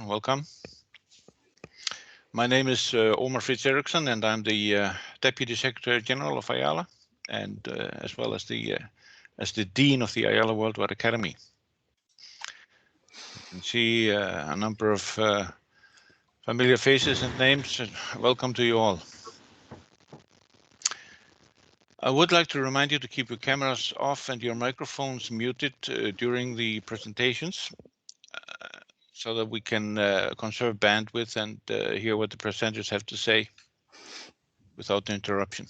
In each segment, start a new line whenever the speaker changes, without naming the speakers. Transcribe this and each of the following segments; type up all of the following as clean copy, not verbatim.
Welcome. My name is Omar Fritz Eriksson, and I'm the Deputy Secretary General of Ayala, and as well as the Dean of the Ayala Worldwide Academy. You can see a number of familiar faces and names. Welcome to you all. I would like to remind you to keep your cameras off and your microphones muted during the presentations, so that we can conserve bandwidth and hear what the presenters have to say without interruption.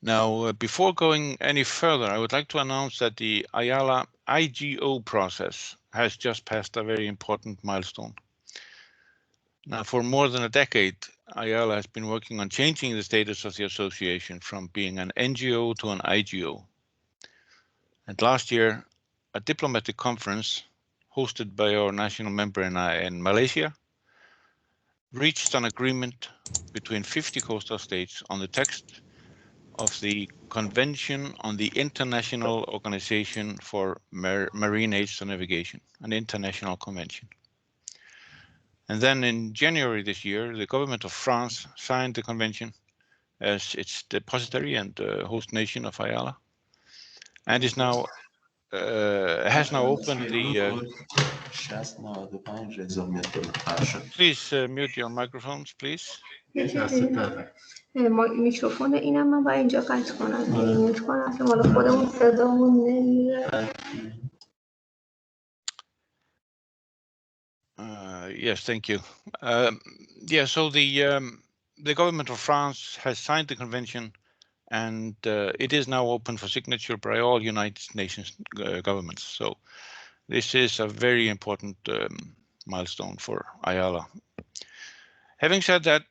Now, before going any further, I would like to announce that the Ayala IGO process has just passed a very important milestone. Now, for more than a decade, Ayala has been working on changing the status of the association from being an NGO to an IGO. And last year, a diplomatic conference hosted by our national member in Malaysia reached an agreement between 50 coastal states on the text of the Convention on the International Organization for Marine Aid to Navigation, an international convention. And then in January this year, the government of France signed the convention as its depositary and host nation of Ayala, and is now has now opened the. Please mute your microphones, please.
میکروفون اینم من باید اینجا قطع کنم میوت کنم که مال خودمون صدامون نمیره.
Yes, thank you. Yeah, so the government of France has signed the convention, and it is now open for signature by all United Nations governments. So this is a very important milestone for Ayala. Having said that,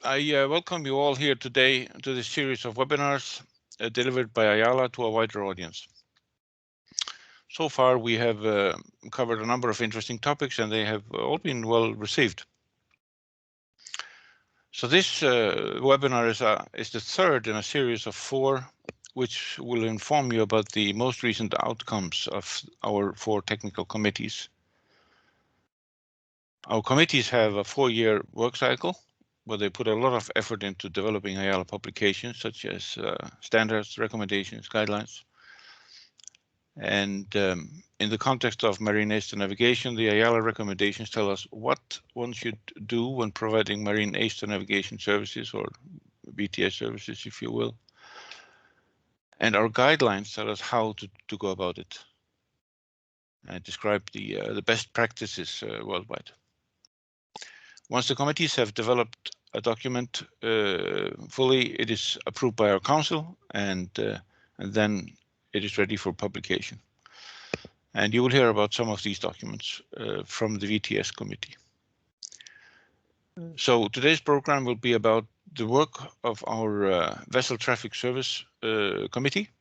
I welcome you all here today to this series of webinars delivered by Ayala to a wider audience. So far, we have covered a number of interesting topics, and they have all been well received. So this webinar is the third in a series of 4, which will inform you about the most recent outcomes of our 4 technical committees. Our committees have a 4-year work cycle, where they put a lot of effort into developing Ayala publications, such as standards, recommendations, guidelines. And in the context of marine aid to navigation, the Ayala recommendations tell us what one should do when providing marine aid to navigation services, or VTS services, if you will. And our guidelines tell us how to go about it and describe the best practices worldwide. Once the committees have developed a document fully, it is approved by our council, and then it is ready for publication. And you will hear about some of these documents from the VTS committee. So today's program will be about the work of our Vessel Traffic Service Committee.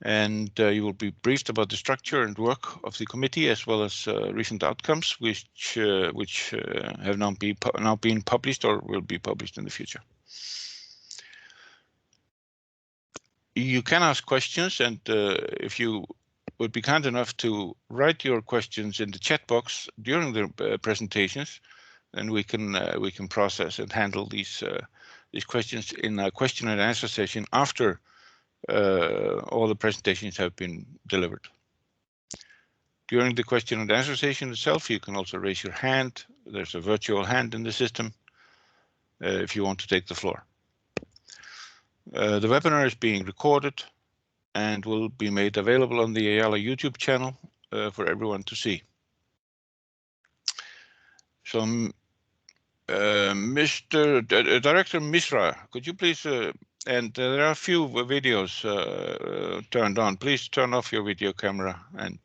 And you will be briefed about the structure and work of the committee, as well as recent outcomes, which have now been published or will be published in the future. You can ask questions, and if you would be kind enough to write your questions in the chat box during the presentations, then we can process and handle these questions in a question and answer session after all the presentations have been delivered. During the question and answer session itself, you can also raise your hand. There's a virtual hand in the system if you want to take the floor. The webinar is being recorded and will be made available on the Ayala YouTube channel for everyone to see. So, Mr. Director Misra, could you please, and there are a few videos turned on. Please turn off your video camera and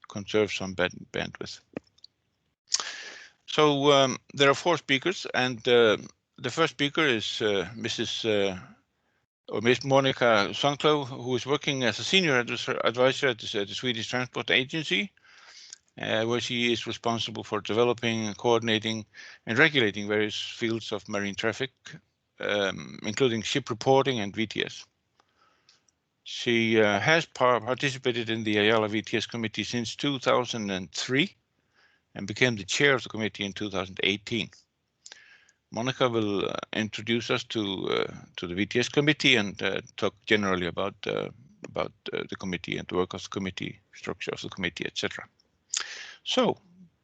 conserve some bandwidth. So there are 4 speakers, and the first speaker is Miss Monica Sundklo, who is working as a senior advisor at the Swedish Transport Agency, where she is responsible for developing, coordinating, and regulating various fields of marine traffic, including ship reporting and VTS. She has participated in the Ayala VTS committee since 2003 and became the chair of the committee in 2018. Monica will introduce us to the VTS committee and talk generally about the committee and the work of the committee, structure of the committee, etc. So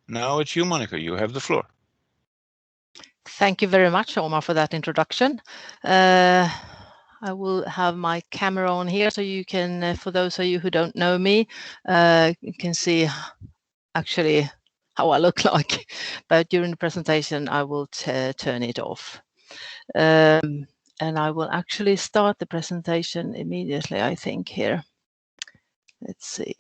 now it's you, Monica. You have the floor.
Thank you very much, Omar, for that introduction. I will have my camera on here so you can, for those of you who don't know me, you can see actually how I look like. But during the presentation, I will turn it off. And I will actually start the presentation immediately, I think, here. Let's see.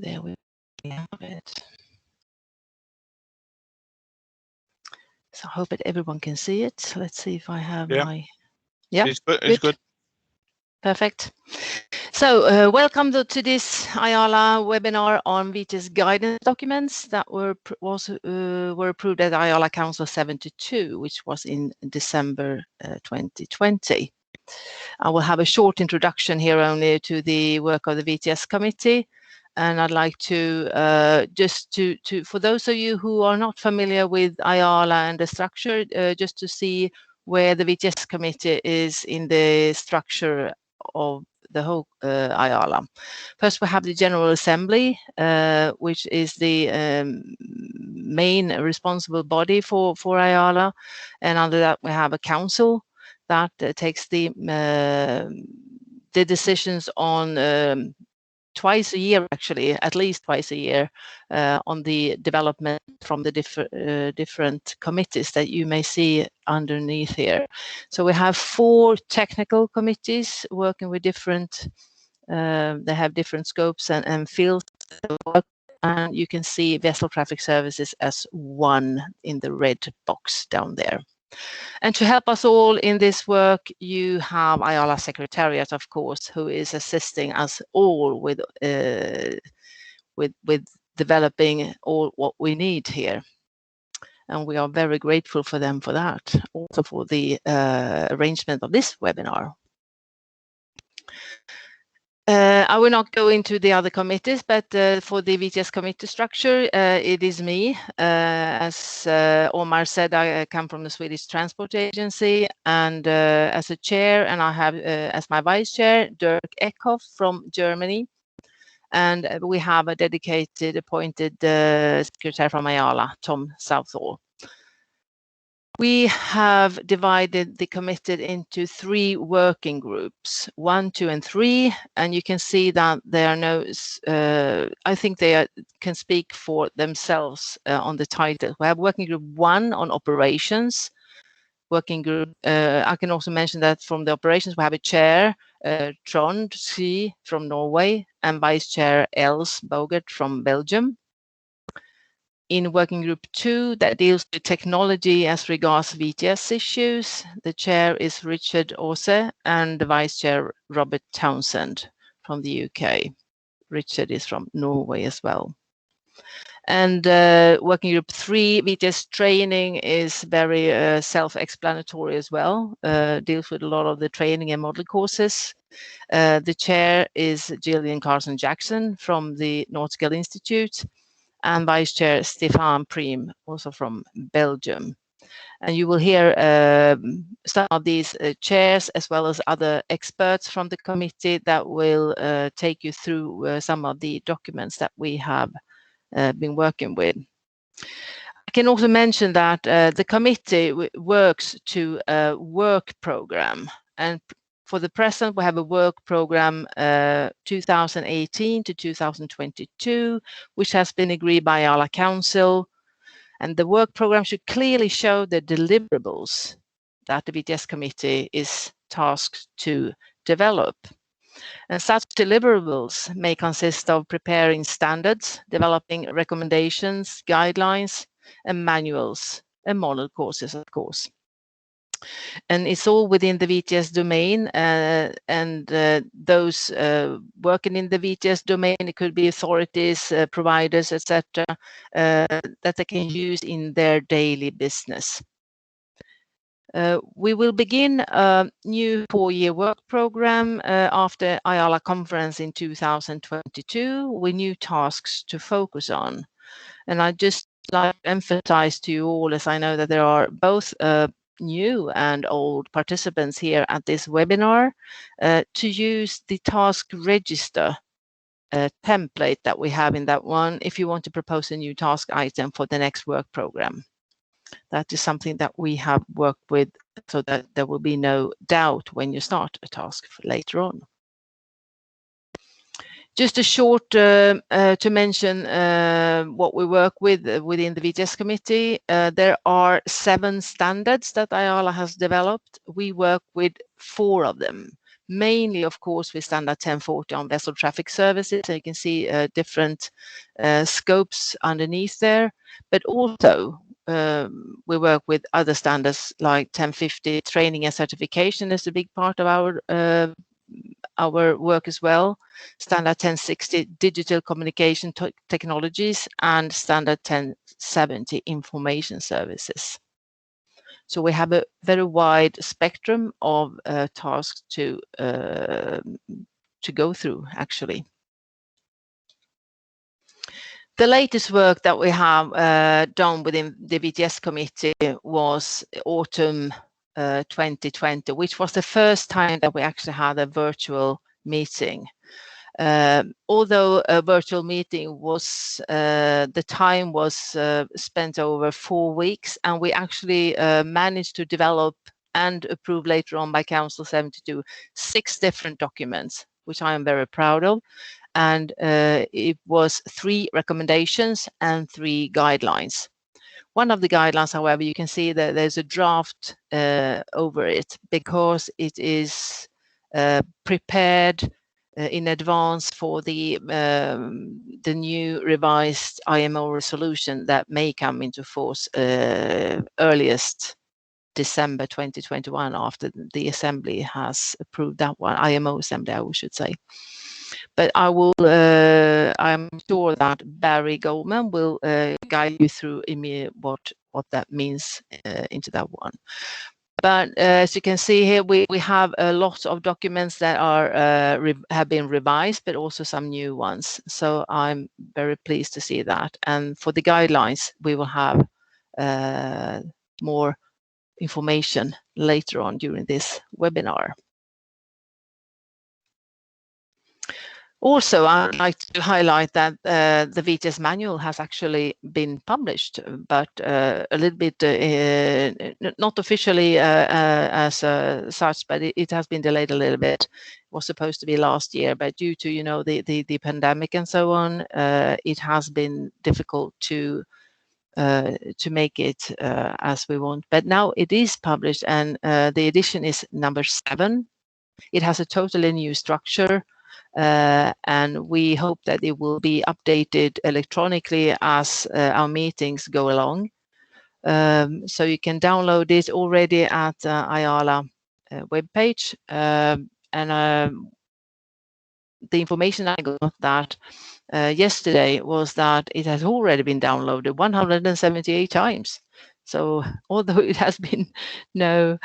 There we have it. So I hope that everyone can see it. Let's see if I have my... Yeah,
it's good.
Perfect. So welcome to this Ayala webinar on VTS guidance documents that were approved at Ayala Council 72, which was in December 2020. I will have a short introduction here only to the work of the VTS committee. And I'd like to for those of you who are not familiar with Ayala and the structure, just to see where the VTS committee is in the structure of the whole Ayala. First, we have the General Assembly, which is the main responsible body for Ayala. And under that, we have a council that takes the decisions on twice a year, actually, at least twice a year, on the development from the different committees that you may see underneath here. So we have 4 technical committees working with different, they have different scopes and fields of work, and you can see Vessel Traffic Services as one in the red box down there. And to help us all in this work, you have Ayala Secretariat, of course, who is assisting us all with developing all what we need here. And we are very grateful for them for that, also for the arrangement of this webinar. I will not go into the other committees, but for the VTS committee structure, it is me. As Omar said, I come from the Swedish Transport Agency, and as a chair, and I have as my vice chair, Dirk Eckhoff from Germany. And we have a dedicated appointed secretary from Ayala, Tom Southall. We have divided the committee into 3 working groups, 1, 2, and 3, and you can see that there are no, I think they can speak for themselves on the title. We have working group 1 on operations. Working group, I can also mention that from the operations, we have a chair, Trond C from Norway, and vice chair Els Bogert from Belgium. In working group 2 that deals with technology as regards VTS issues, the chair is Richard Ose and the vice chair Robert Townsend from the UK. Richard is from Norway as well. And working group 3, VTS training, is very self-explanatory as well, deals with a lot of the training and model courses. The chair is Gillian Carson-Jackson from the Nautical Institute, and vice chair Stefan Prim, also from Belgium. And you will hear some of these chairs as well as other experts from the committee that will take you through some of the documents that we have been working with. I can also mention that the committee works to a work program, and for the present, we have a work program 2018 to 2022, which has been agreed by Ayala Council. And the work program should clearly show the deliverables that the VTS committee is tasked to develop. And such deliverables may consist of preparing standards, developing recommendations, guidelines, and manuals, and model courses, of course. And it's all within the VTS domain, and those working in the VTS domain, it could be authorities, providers, etc., that they can use in their daily business. We will begin a new 4-year work program after IALA conference in 2022 with new tasks to focus on. And I just like to emphasize to you all, as I know that there are both new and old participants here at this webinar, to use the task register template that we have in that one if you want to propose a new task item for the next work program. That is something that we have worked with so that there will be no doubt when you start a task later on. Just a short to mention what we work with within the VTS committee. There are 7 standards that IALA has developed. We work with 4 of them. Mainly, of course, with standard 1040 on vessel traffic services. So you can see different scopes underneath there. But also, we work with other standards like 1050 training and certification is a big part of our work as well. Standard 1060 digital communication technologies and standard 1070 information services. So we have a very wide spectrum of tasks to go through, actually. The latest work that we have done within the VTS committee was autumn 2020, which was the first time that we actually had a virtual meeting. Although a virtual meeting was, the time was spent over 4 weeks, and we actually managed to develop and approve later on by Council 72 6 different documents, which I am very proud of. And it was 3 recommendations and 3 guidelines. One of the guidelines, however, you can see that there's a draft over it because it is prepared in advance for the new revised IMO resolution that may come into force earliest December 2021, after the Assembly has approved that one, IMO Assembly, I should say. But I will, I'm sure that Barry Goldman will guide you through what that means into that one. But as you can see here, we have a lot of documents that are have been revised, but also some new ones. So I'm very pleased to see that. And for the guidelines, we will have more information later on during this webinar. Also, I'd like to highlight that the VTS manual has actually been published, but a little bit, not officially as such, but it has been delayed a little bit. It was supposed to be last year, but due to, you know, the pandemic and so on, it has been difficult to make it as we want. But now it is published, and the edition is number 7. It has a totally new structure. And we hope that it will be updated electronically as our meetings go along. So you can download it already at IALA webpage. And the information I got that yesterday was that it has already been downloaded 178 times. So although it has been no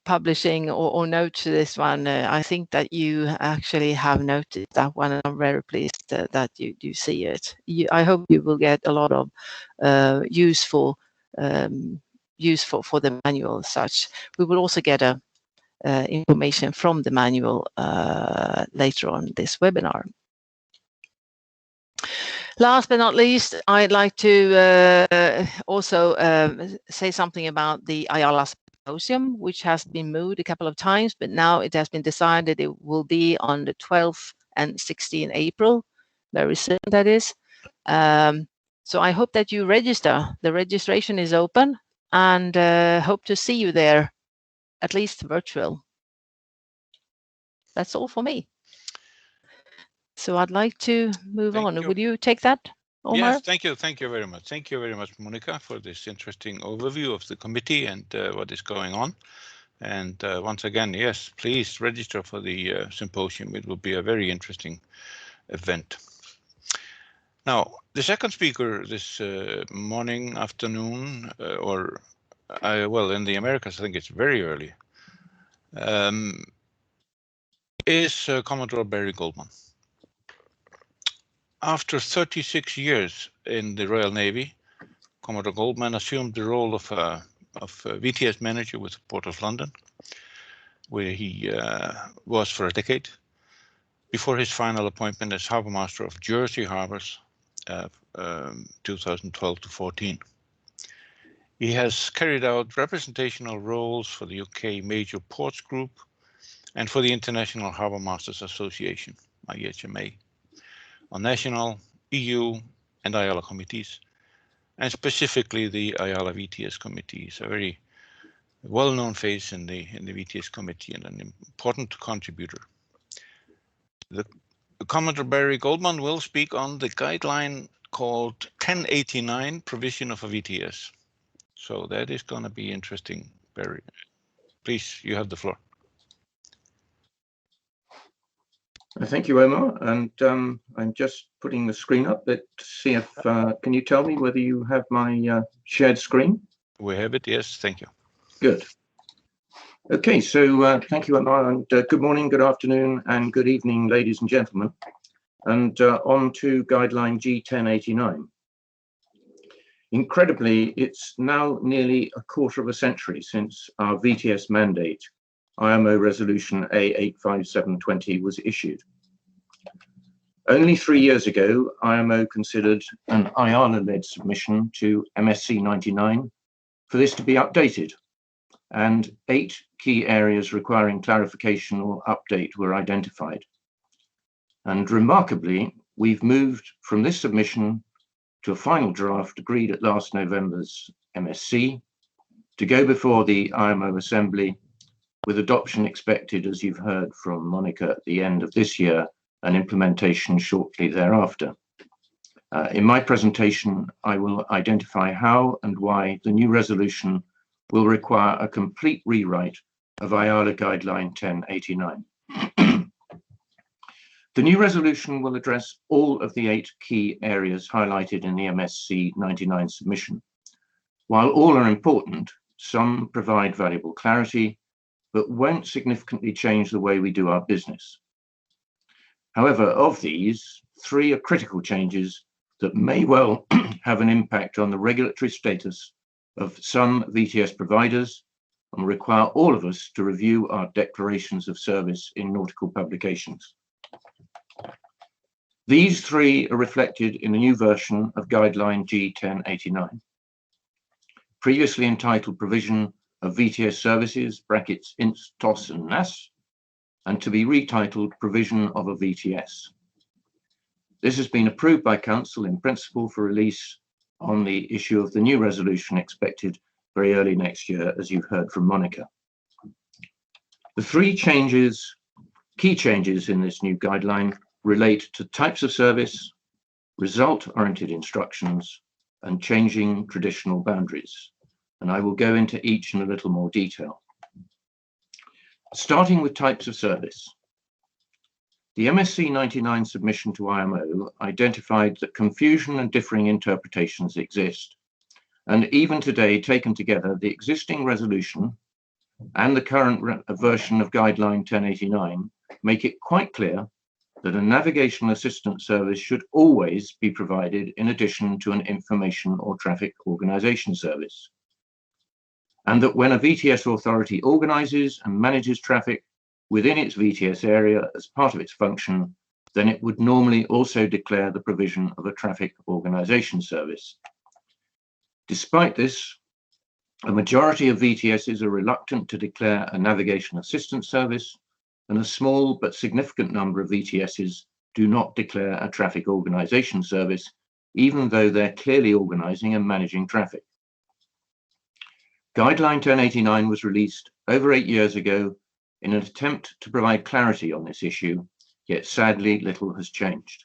publishing or note to this one, I think that you actually have noted that one, and I'm very pleased that you see it. I hope you will get a lot of useful for the manual as such. We will also get information from the manual later on this webinar. Last but not least, I'd like to also say something about the IALA Symposium, which has been moved a couple of times, but now it has been decided it will be on the 12th and 16th April, very soon that is. So I hope that you register. The registration is open, and hope to see you there, at least virtual. That's all for me. So I'd like to move on. Would you take that, Omar?
Yes, thank you. Thank you very much. Thank you very much, Monica, for this interesting overview of the committee and what is going on. And once again, yes, please register for the symposium. It will be a very interesting event. Now, the second speaker this morning, afternoon, well, in the Americas, I think it's very early, is Commodore Barry Goldman. After 36 years in the Royal Navy, Commodore Goldman assumed the role of VTS manager with the Port of London, where he was for a decade, before his final appointment as Harbour Master of Jersey Harbours, 2012 to 14. He has carried out representational roles for the UK Major Ports Group and for the International Harbour Masters Association, IHMA, on national, EU and IALA committees, and specifically the IALA VTS committee. Is a very well-known face in the VTS committee and an important contributor. The Commodore Barry Goldman will speak on the guideline called 1089, provision of a VTS. So that is going to be interesting, Barry. Please, you have the floor.
Thank you, Omar. And I'm just putting the screen up. Let's see if, can you tell me whether you have my shared screen?
We have it, yes, thank you.
Good. Okay, so thank you, Omar, and good morning, good afternoon, and good evening, ladies and gentlemen. And on to Guideline G1089. Incredibly, it's now nearly a quarter of a century since our VTS mandate, IMO Resolution A85720, was issued. Only 3 years ago, IMO considered an IALA-led submission to MSC 99 for this to be updated, and 8 key areas requiring clarification or update were identified. And remarkably, we've moved from this submission to a final draft agreed at last November's MSC to go before the IMO Assembly, with adoption expected, as you've heard from Monica, at the end of this year and implementation shortly thereafter. In my presentation, I will identify how and why the new resolution will require a complete rewrite of IALA Guideline 1089. The new resolution will address all of the 8 key areas highlighted in the MSC 99 submission. While all are important, some provide valuable clarity, but won't significantly change the way we do our business. However, of these, 3 are critical changes that may well have an impact on the regulatory status of some VTS providers and require all of us to review our declarations of service in nautical publications. These 3 are reflected in the new version of Guideline G1089. Previously entitled Provision of VTS Services, brackets INS, TOS and NAS, and to be retitled Provision of a VTS. This has been approved by Council in principle for release on the issue of the new resolution expected very early next year, as you've heard from Monica. The 3 key changes in this new guideline relate to types of service, result-oriented instructions, and changing traditional boundaries. And I will go into each in a little more detail. Starting with types of service. The MSC 99 submission to IMO identified that confusion and differing interpretations exist. And even today, taken together, the existing resolution and the current version of Guideline 1089 make it quite clear that a navigational assistance service should always be provided in addition to an information or traffic organization service. And that when a VTS authority organizes and manages traffic within its VTS area as part of its function, then it would normally also declare the provision of a traffic organization service. Despite this, a majority of VTSs are reluctant to declare a navigation assistance service, and a small but significant number of VTSs do not declare a traffic organization service, even though they're clearly organizing and managing traffic. Guideline 1089 was released over 8 years ago in an attempt to provide clarity on this issue, yet sadly little has changed.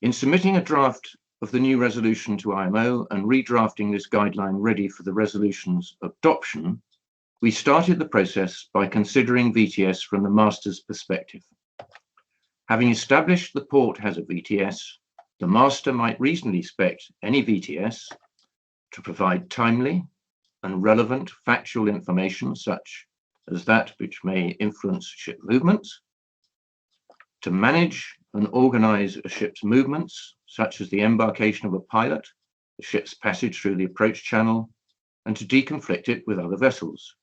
In submitting a draft of the new resolution to IMO and redrafting this guideline ready for the resolution's adoption, we started the process by considering VTS from the master's perspective. Having established the port has a VTS, the master might reasonably expect any VTS to provide timely and relevant factual information, such as that which may influence ship movements, to manage and organize a ship's movements, such as the embarkation of a pilot, the ship's passage through the approach channel, and to deconflict it with other vessels.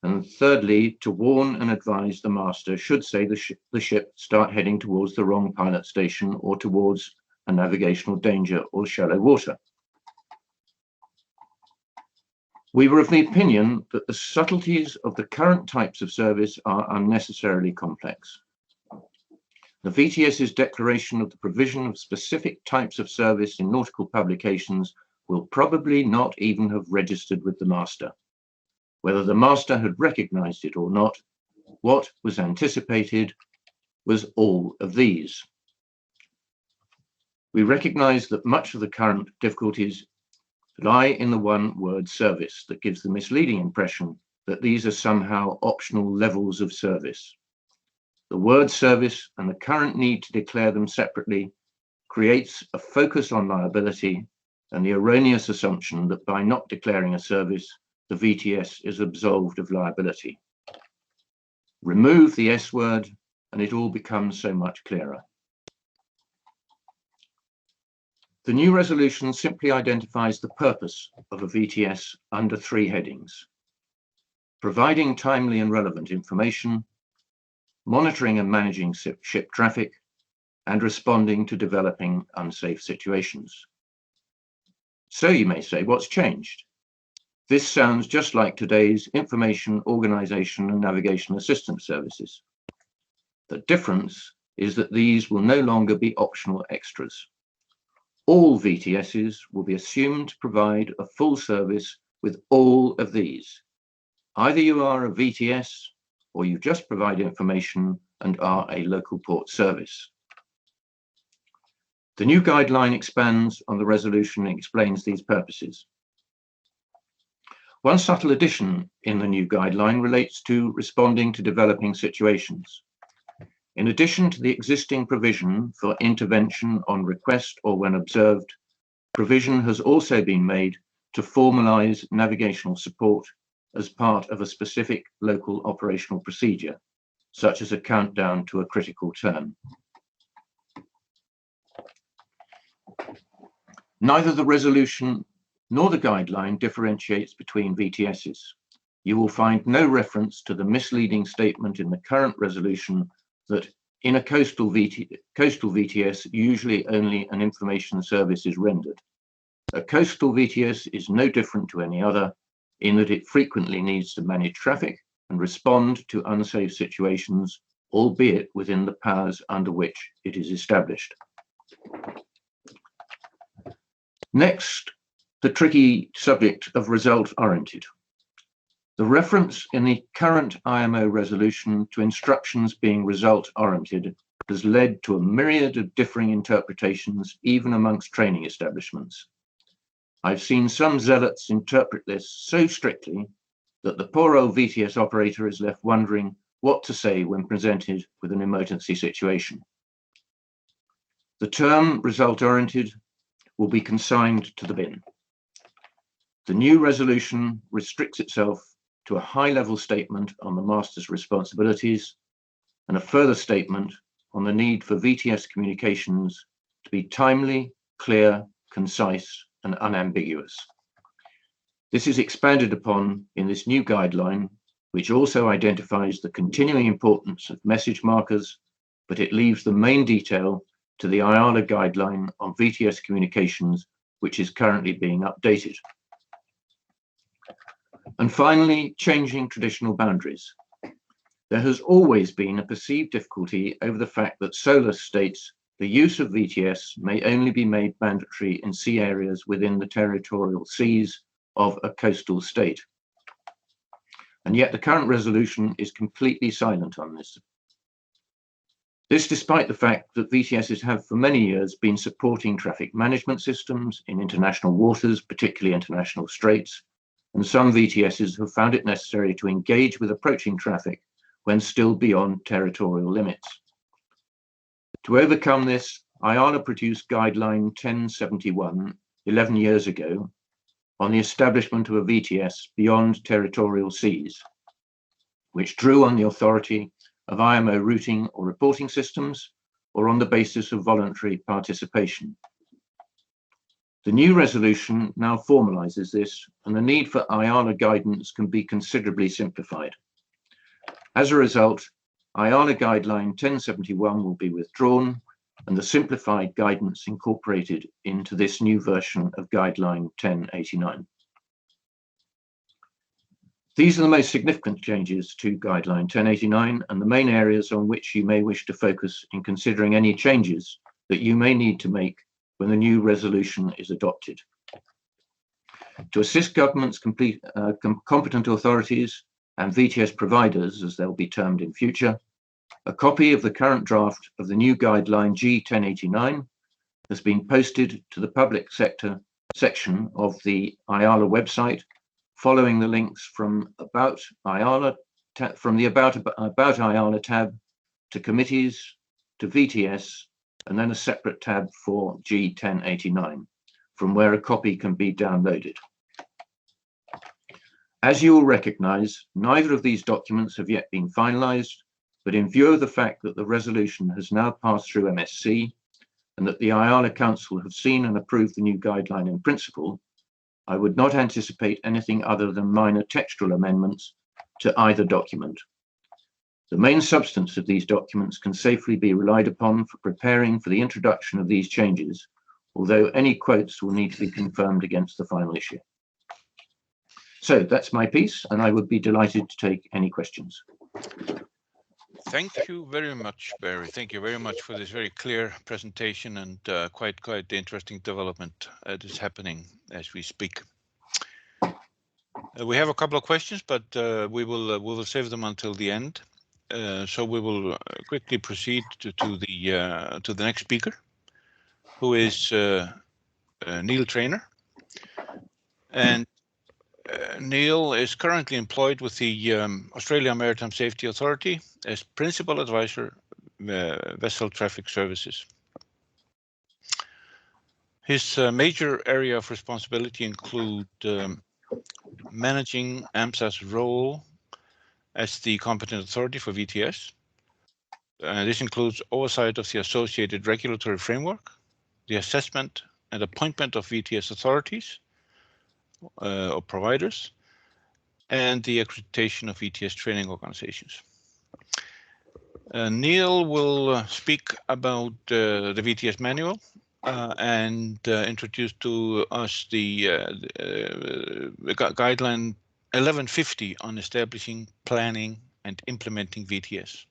And thirdly, to warn and advise the master should, say, the ship start heading towards the wrong pilot station or towards a navigational danger or shallow water. We were of the opinion that the subtleties of the current types of service are unnecessarily complex. The VTS's declaration of the provision of specific types of service in nautical publications will probably not even have registered with the master. Whether the master had recognized it or not, what was anticipated was all of these. We recognize that much of the current difficulties lie in the one word service that gives the misleading impression that these are somehow optional levels of service. The word service and the current need to declare them separately creates a focus on liability and the erroneous assumption that by not declaring a service, the VTS is absolved of liability. Remove the S word and it all becomes so much clearer. The new resolution simply identifies the purpose of a VTS under 3 headings: providing timely and relevant information, monitoring and managing ship traffic, and responding to developing unsafe situations. So you may say, what's changed? This sounds just like today's information, organization, and navigation assistance services. The difference is that these will no longer be optional extras. All VTSs will be assumed to provide a full service with all of these. Either you are a VTS or you just provide information and are a local port service. The new guideline expands on the resolution and explains these purposes. One subtle addition in the new guideline relates to responding to developing situations. In addition to the existing provision for intervention on request or when observed, provision has also been made to formalize navigational support as part of a specific local operational procedure, such as a countdown to a critical turn. Neither the resolution nor the guideline differentiates between VTSs. You will find no reference to the misleading statement in the current resolution that in a coastal VTS, usually only an information service is rendered. A coastal VTS is no different to any other in that it frequently needs to manage traffic and respond to unsafe situations, albeit within the powers under which it is established. Next, the tricky subject of result-oriented. The reference in the current IMO resolution to instructions being result-oriented has led to a myriad of differing interpretations, even amongst training establishments. I've seen some zealots interpret this so strictly that the poor old VTS operator is left wondering what to say when presented with an emergency situation. The term result-oriented will be consigned to the bin. The new resolution restricts itself to a high-level statement on the master's responsibilities and a further statement on the need for VTS communications to be timely, clear, concise, and unambiguous. This is expanded upon in this new guideline, which also identifies the continuing importance of message markers, but it leaves the main detail to the IALA guideline on VTS communications, which is currently being updated. And finally, changing traditional boundaries. There has always been a perceived difficulty over the fact that SOLAS states the use of VTS may only be made mandatory in sea areas within the territorial seas of a coastal state. And yet the current resolution is completely silent on this. This despite the fact that VTSs have for many years been supporting traffic management systems in international waters, particularly international straits, and some VTSs have found it necessary to engage with approaching traffic when still beyond territorial limits. To overcome this, IALA produced Guideline 1071 11 years ago on the establishment of a VTS beyond territorial seas, which drew on the authority of IMO routing or reporting systems, or on the basis of voluntary participation. The new resolution now formalises this, and the need for IALA guidance can be considerably simplified. As a result, IALA Guideline 1071 will be withdrawn, and the simplified guidance incorporated into this new version of Guideline 1089. These are the most significant changes to Guideline 1089 and the main areas on which you may wish to focus in considering any changes that you may need to make when the new resolution is adopted. To assist governments, competent authorities and VTS providers, as they'll be termed in future, a copy of the current draft of the new Guideline G1089 has been posted to the public sector section of the IALA website, following the links from About IALA, from the About IALA tab to Committees to VTS, and then a separate tab for G1089, from where a copy can be downloaded. As you will recognise, neither of these documents have yet been finalised, but in view of the fact that the resolution has now passed through MSC and that the IALA Council have seen and approved the new guideline in principle, I would not anticipate anything other than minor textual amendments to either document. The main substance of these documents can safely be relied upon for preparing for the introduction of these changes, although any quotes will need to be confirmed against the final issue. So that's my piece, and I would be delighted to take any questions.
Thank you very much, Barry. Thank you very much for this very clear presentation and quite interesting development that is happening as we speak. We have a couple of questions, but we will save them until the end. So we will quickly proceed to the next speaker, who is Neil Traynor. And Neil is currently employed with the Australia Maritime Safety Authority as Principal Advisor, Vessel Traffic Services. His major area of responsibility include managing AMSA's role as the competent authority for VTS. This includes oversight of the associated regulatory framework, the assessment and appointment of VTS authorities, or providers, and the accreditation of VTS training organizations. Neil will speak about the VTS manual and introduce to us the guideline 1150 on establishing, planning, and implementing VTS.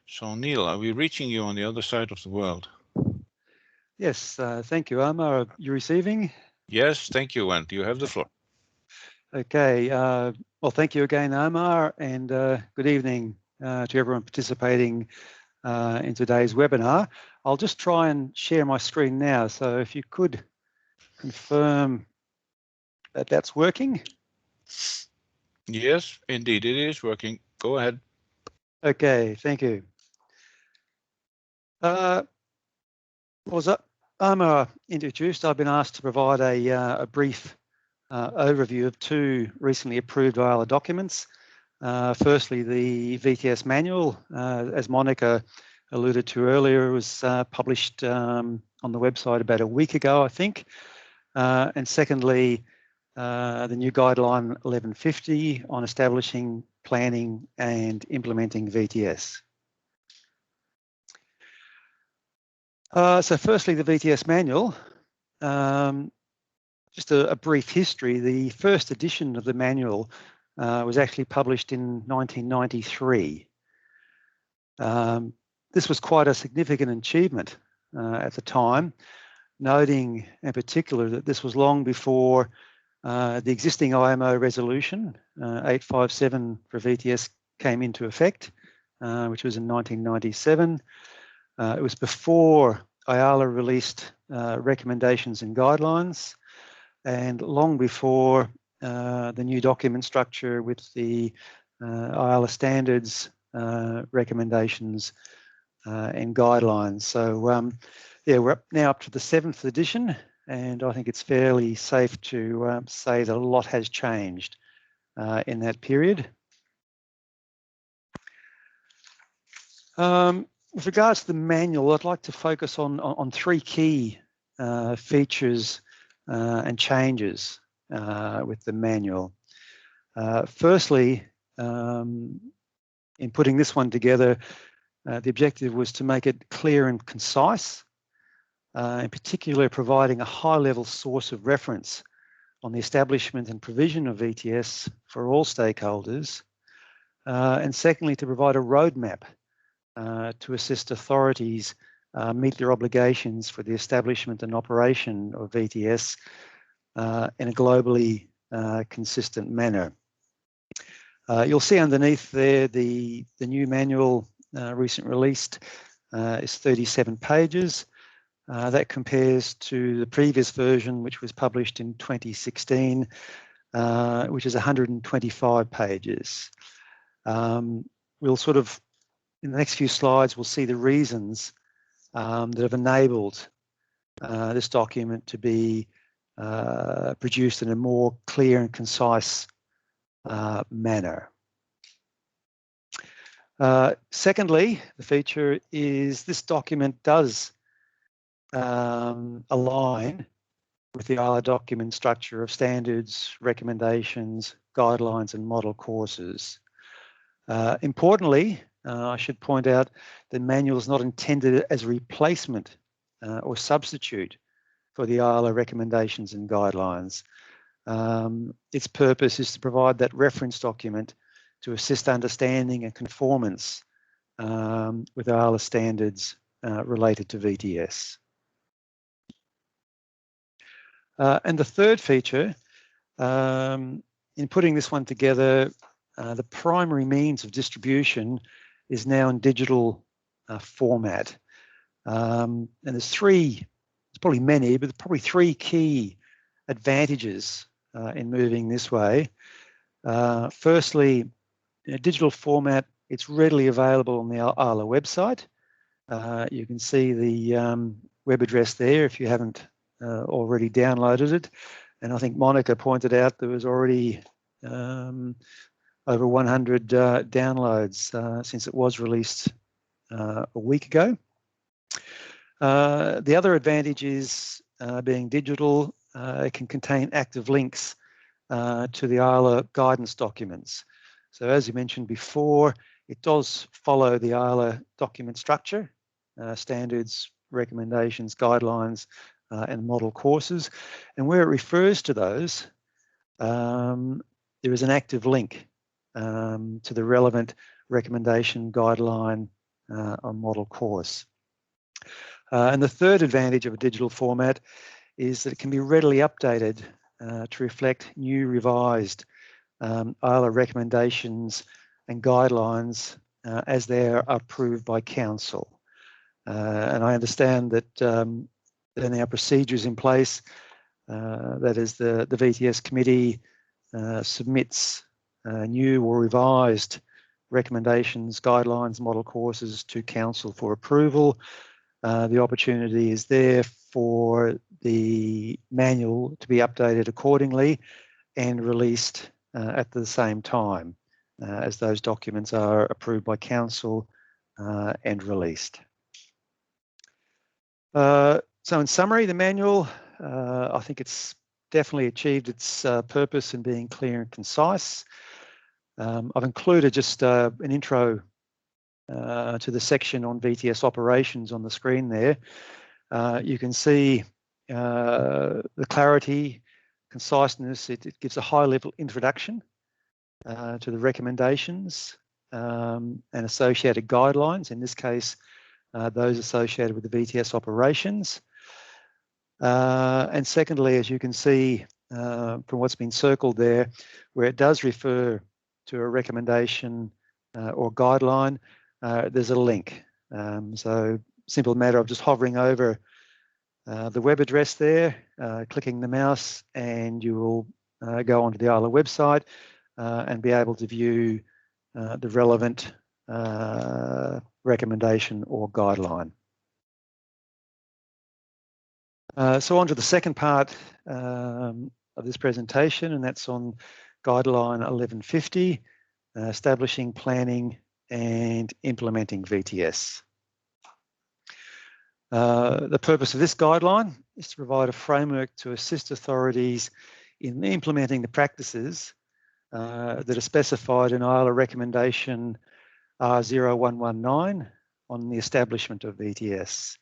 So Neil, are we reaching you on the other side of the world?
Yes, thank you, Omar. Are you receiving?
Yes, thank you, and you have the floor.
Okay, well, thank you again, Omar, and good evening to everyone participating in today's webinar. I'll just try and share my screen now, so if you could confirm that that's working.
Yes, indeed, it is working. Go ahead.
Okay, thank you. Was Omar introduced, I've been asked to provide a brief overview of two recently approved IALA documents. Firstly, the VTS manual, as Monica alluded to earlier, was published on the website about a week ago, I think. And secondly, the new guideline 1150 on establishing, planning and implementing VTS. So firstly, the VTS manual. Just a brief history. The first edition of the manual was actually published in 1993. This was quite a significant achievement at the time, noting in particular that this was long before the existing IMO resolution 857 for VTS came into effect which was in 1997. It was before IALA released recommendations and guidelines, and long before the new document structure with the IALA standards, recommendations and guidelines. So yeah, we're now up to the 7th edition, and I think it's fairly safe to say that a lot has changed in that period. With regards to the manual, I'd like to focus on 3 key features and changes with the manual. Firstly, in putting this one together, the objective was to make it clear and concise, in particular providing a high-level source of reference on the establishment and provision of VTS for all stakeholders, and secondly, to provide a roadmap to assist authorities meet their obligations for the establishment and operation of VTS in a globally consistent manner. You'll see underneath there the new manual recent released is 37 pages. That compares to the previous version, which was published in 2016, which is 125 pages. We'll sort of, in the next few slides, we'll see the reasons that have enabled this document to be produced in a more clear and concise manner. Secondly, the feature is this document does align with the IALA document structure of standards, recommendations, guidelines, and model courses. Importantly, I should point out the manual is not intended as a replacement or substitute for the IALA recommendations and guidelines. Its purpose is to provide that reference document to assist understanding and conformance with IALA standards related to VTS. And the third feature, in putting this one together, the primary means of distribution is now in digital format. And there's probably many, but probably 3 key advantages in moving this way. Firstly, in a digital format, it's readily available on the IALA website. You can see the web address there if you haven't already downloaded it. And I think Monica pointed out there was already over 100 downloads since it was released a week ago. The other advantage is being digital, it can contain active links to the IALA guidance documents. So as you mentioned before, it does follow the IALA document structure, standards, recommendations, guidelines, and model courses. And where it refers to those, there is an active link to the relevant recommendation, guideline, or model course. And the third advantage of a digital format is that it can be readily updated to reflect new revised IALA recommendations and guidelines as they are approved by Council. And I understand that there are now procedures in place, that is the VTS committee submits new or revised recommendations, guidelines, model courses to Council for approval. The opportunity is there for the manual to be updated accordingly and released at the same time as those documents are approved by Council and released. So in summary, the manual, I think it's definitely achieved its purpose in being clear and concise. I've included just an intro to the section on VTS operations on the screen there. You can see the clarity, conciseness. It gives a high-level introduction to the recommendations and associated guidelines, in this case, those associated with the VTS operations. And secondly, as you can see from what's been circled there, where it does refer to a recommendation or guideline, there's a link. So simple matter of just hovering over the web address there, clicking the mouse, and you will go onto the IALA website and be able to view the relevant recommendation or guideline. So on to the second part of this presentation, and that's on Guideline 1150, establishing, planning and implementing VTS. The purpose of this guideline is to provide a framework to assist authorities in implementing the practices that are specified in IALA recommendation R0119 on the establishment of VTS.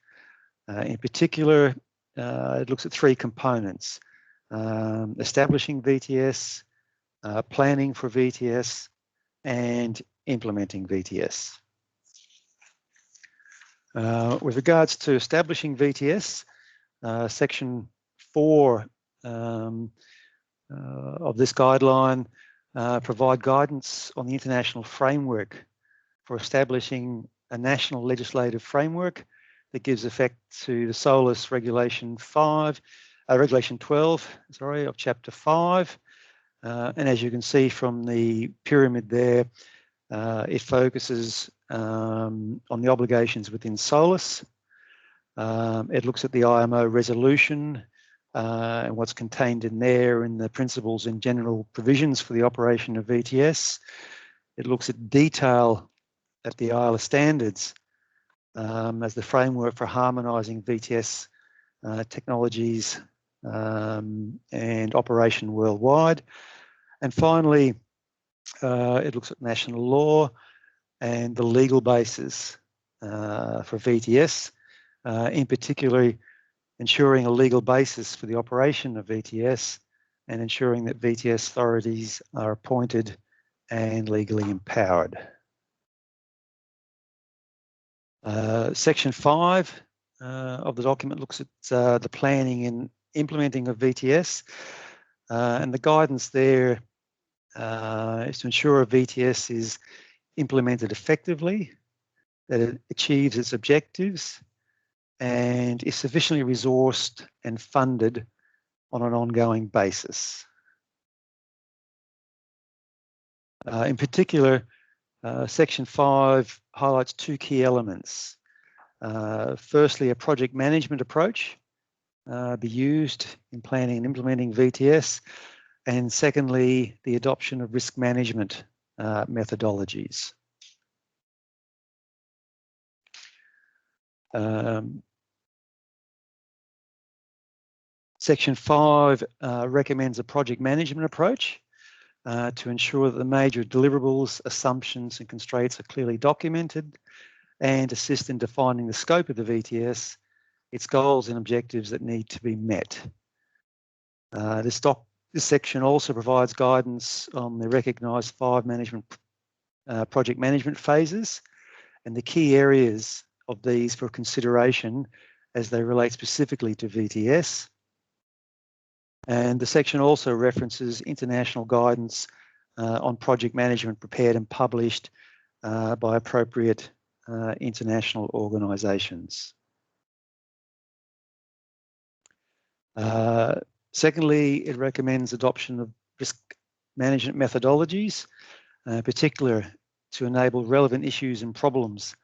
In particular, it looks at three components: establishing VTS, planning for VTS, and implementing VTS. With regards to establishing VTS, section 4 of this guideline provide guidance on the international framework for establishing a national legislative framework that gives effect to the SOLAS Regulation 12, of Chapter 5. And as you can see from the pyramid there, it focuses on the obligations within SOLAS. It looks at the IMO resolution and what's contained in there in the principles and general provisions for the operation of VTS. It looks at detail at the IALA standards as the framework for harmonising VTS technologies and operation worldwide. And finally, it looks at national law and the legal basis for VTS, in particular ensuring a legal basis for the operation of VTS and ensuring that VTS authorities are appointed and legally empowered. Section 5 of the document looks at the planning and implementing of VTS, and the guidance there is to ensure a VTS is implemented effectively, that it achieves its objectives, and is sufficiently resourced and funded on an ongoing basis. In particular, Section 5 highlights two key elements. Firstly, a project management approach be used in planning and implementing VTS, and secondly, the adoption of risk management methodologies. Section 5 recommends a project management approach to ensure that the major deliverables, assumptions and constraints are clearly documented and assist in defining the scope of the VTS, its goals and objectives that need to be met. This section also provides guidance on the recognised 5 project management phases and the key areas of these for consideration as they relate specifically to VTS. And the section also references international guidance on project management prepared and published by appropriate international organisations. Secondly, it recommends adoption of risk management methodologies, in particular to enable relevant issues and problems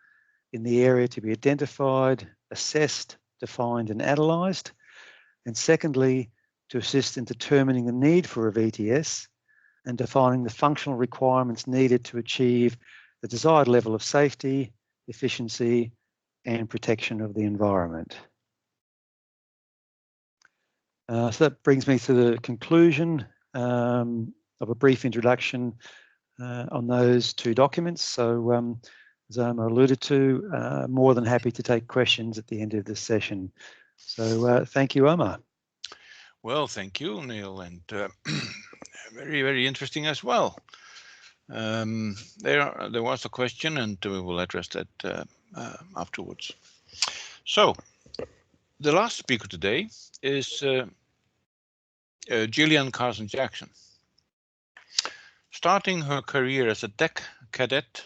in the area to be identified, assessed, defined and analysed. And secondly, to assist in determining the need for a VTS and defining the functional requirements needed to achieve the desired level of safety, efficiency and protection of the environment. So that brings me to the conclusion of a brief introduction on those two documents. So as Omar alluded to, more than happy to take questions at the end of this session. So thank you, Omar.
Well, thank you, Neil, and very, very interesting as well. There was a question, and we will address that afterwards. So, the last speaker today is Gillian Carson Jackson. Starting her career as a deck cadet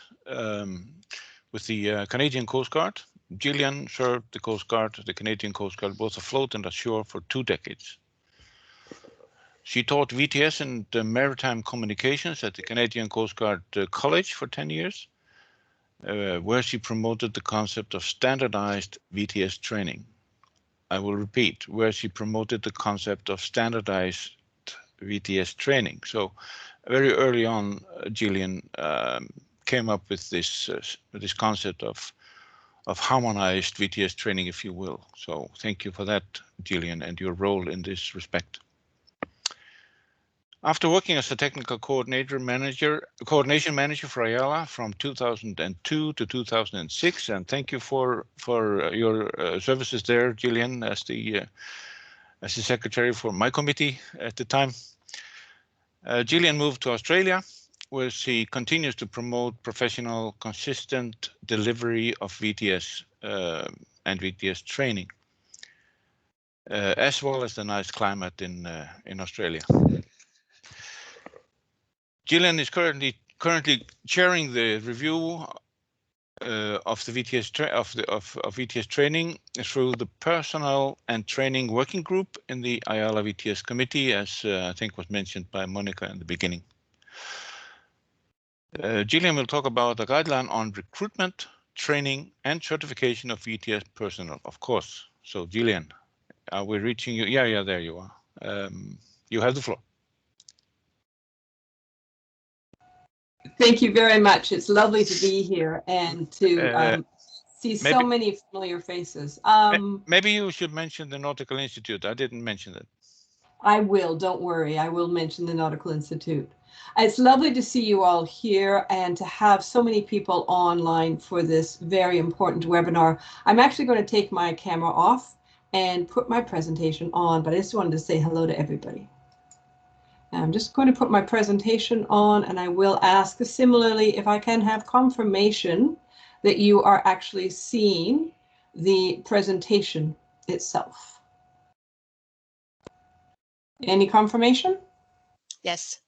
with the Canadian Coast Guard. Gillian served the Coast Guard, the Canadian Coast Guard, both afloat and ashore for 2 decades. She taught VTS and maritime communications at the Canadian Coast Guard College for 10 years, where she promoted the concept of standardized VTS training. I will repeat, where she promoted the concept of standardized VTS training. So very early on, Gillian came up with this concept of harmonized VTS training, if you will. So thank you for that, Gillian, and your role in this respect. After working as a technical coordination manager for Ayala from 2002 to 2006, and thank you for your services there, Gillian, as the secretary for my committee at the time. Gillian moved to Australia, where she continues to promote professional, consistent delivery of VTS and VTS training, as well as the nice climate in Australia. Gillian is currently chairing the review of the VTS training through the Personnel and Training Working Group in the Ayala VTS Committee, as I think was mentioned by Monica in the beginning. Gillian will talk about a guideline on recruitment, training, and certification of VTS personnel, of course. So, Gillian, are we reaching you? Yeah, there you are. You have the floor.
Thank you very much. It's lovely to be here and to see so many familiar faces.
Maybe you should mention the Nautical Institute. I didn't mention it.
I will, don't worry. I will mention the Nautical Institute. It's lovely to see you all here and to have so many people online for this very important webinar. I'm actually going to take my camera off and put my presentation on, but I just wanted to say hello to everybody. I'm just going to put my presentation on, and I will ask similarly if I can have confirmation that you are actually seeing the presentation itself. Any confirmation?
Yes.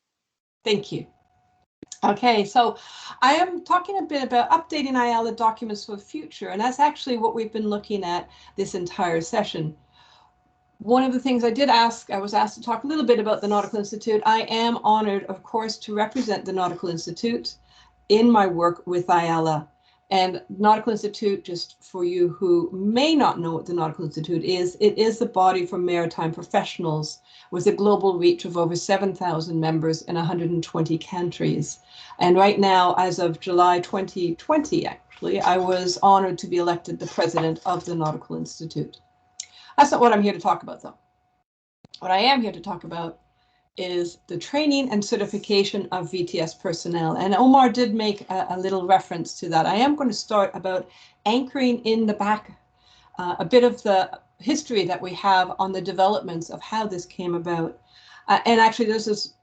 Thank you. Okay, so I am talking a bit about updating Ayala documents for the future, and that's actually what we've been looking at this entire session. One of the things I was asked to talk a little bit about the Nautical Institute. I am honored, of course, to represent the Nautical Institute in my work with Ayala. And Nautical Institute, just for you who may not know what the Nautical Institute is, it is the body for maritime professionals with a global reach of over 7,000 members in 120 countries. And right now, as of July 2020, actually, I was honored to be elected the president of the Nautical Institute. That's not what I'm here to talk about, though. What I am here to talk about is the training and certification of VTS personnel. And Omar did make a little reference to that. I am going to start about anchoring in the back a bit of the history that we have on the developments of how this came about. And actually, there's this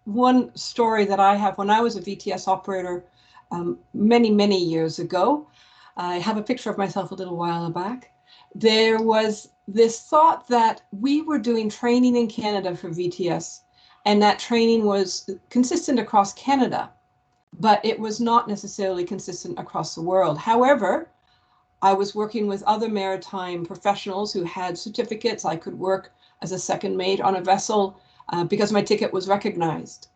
one story that I have when I was a VTS operator many years ago. I have a picture of myself a little while back. There was this thought that we were doing training in Canada for VTS, and that training was consistent across Canada, but it was not necessarily consistent across the world. However, I was working with other maritime professionals who had certificates. I could work as a second mate on a vessel because my ticket was recognized.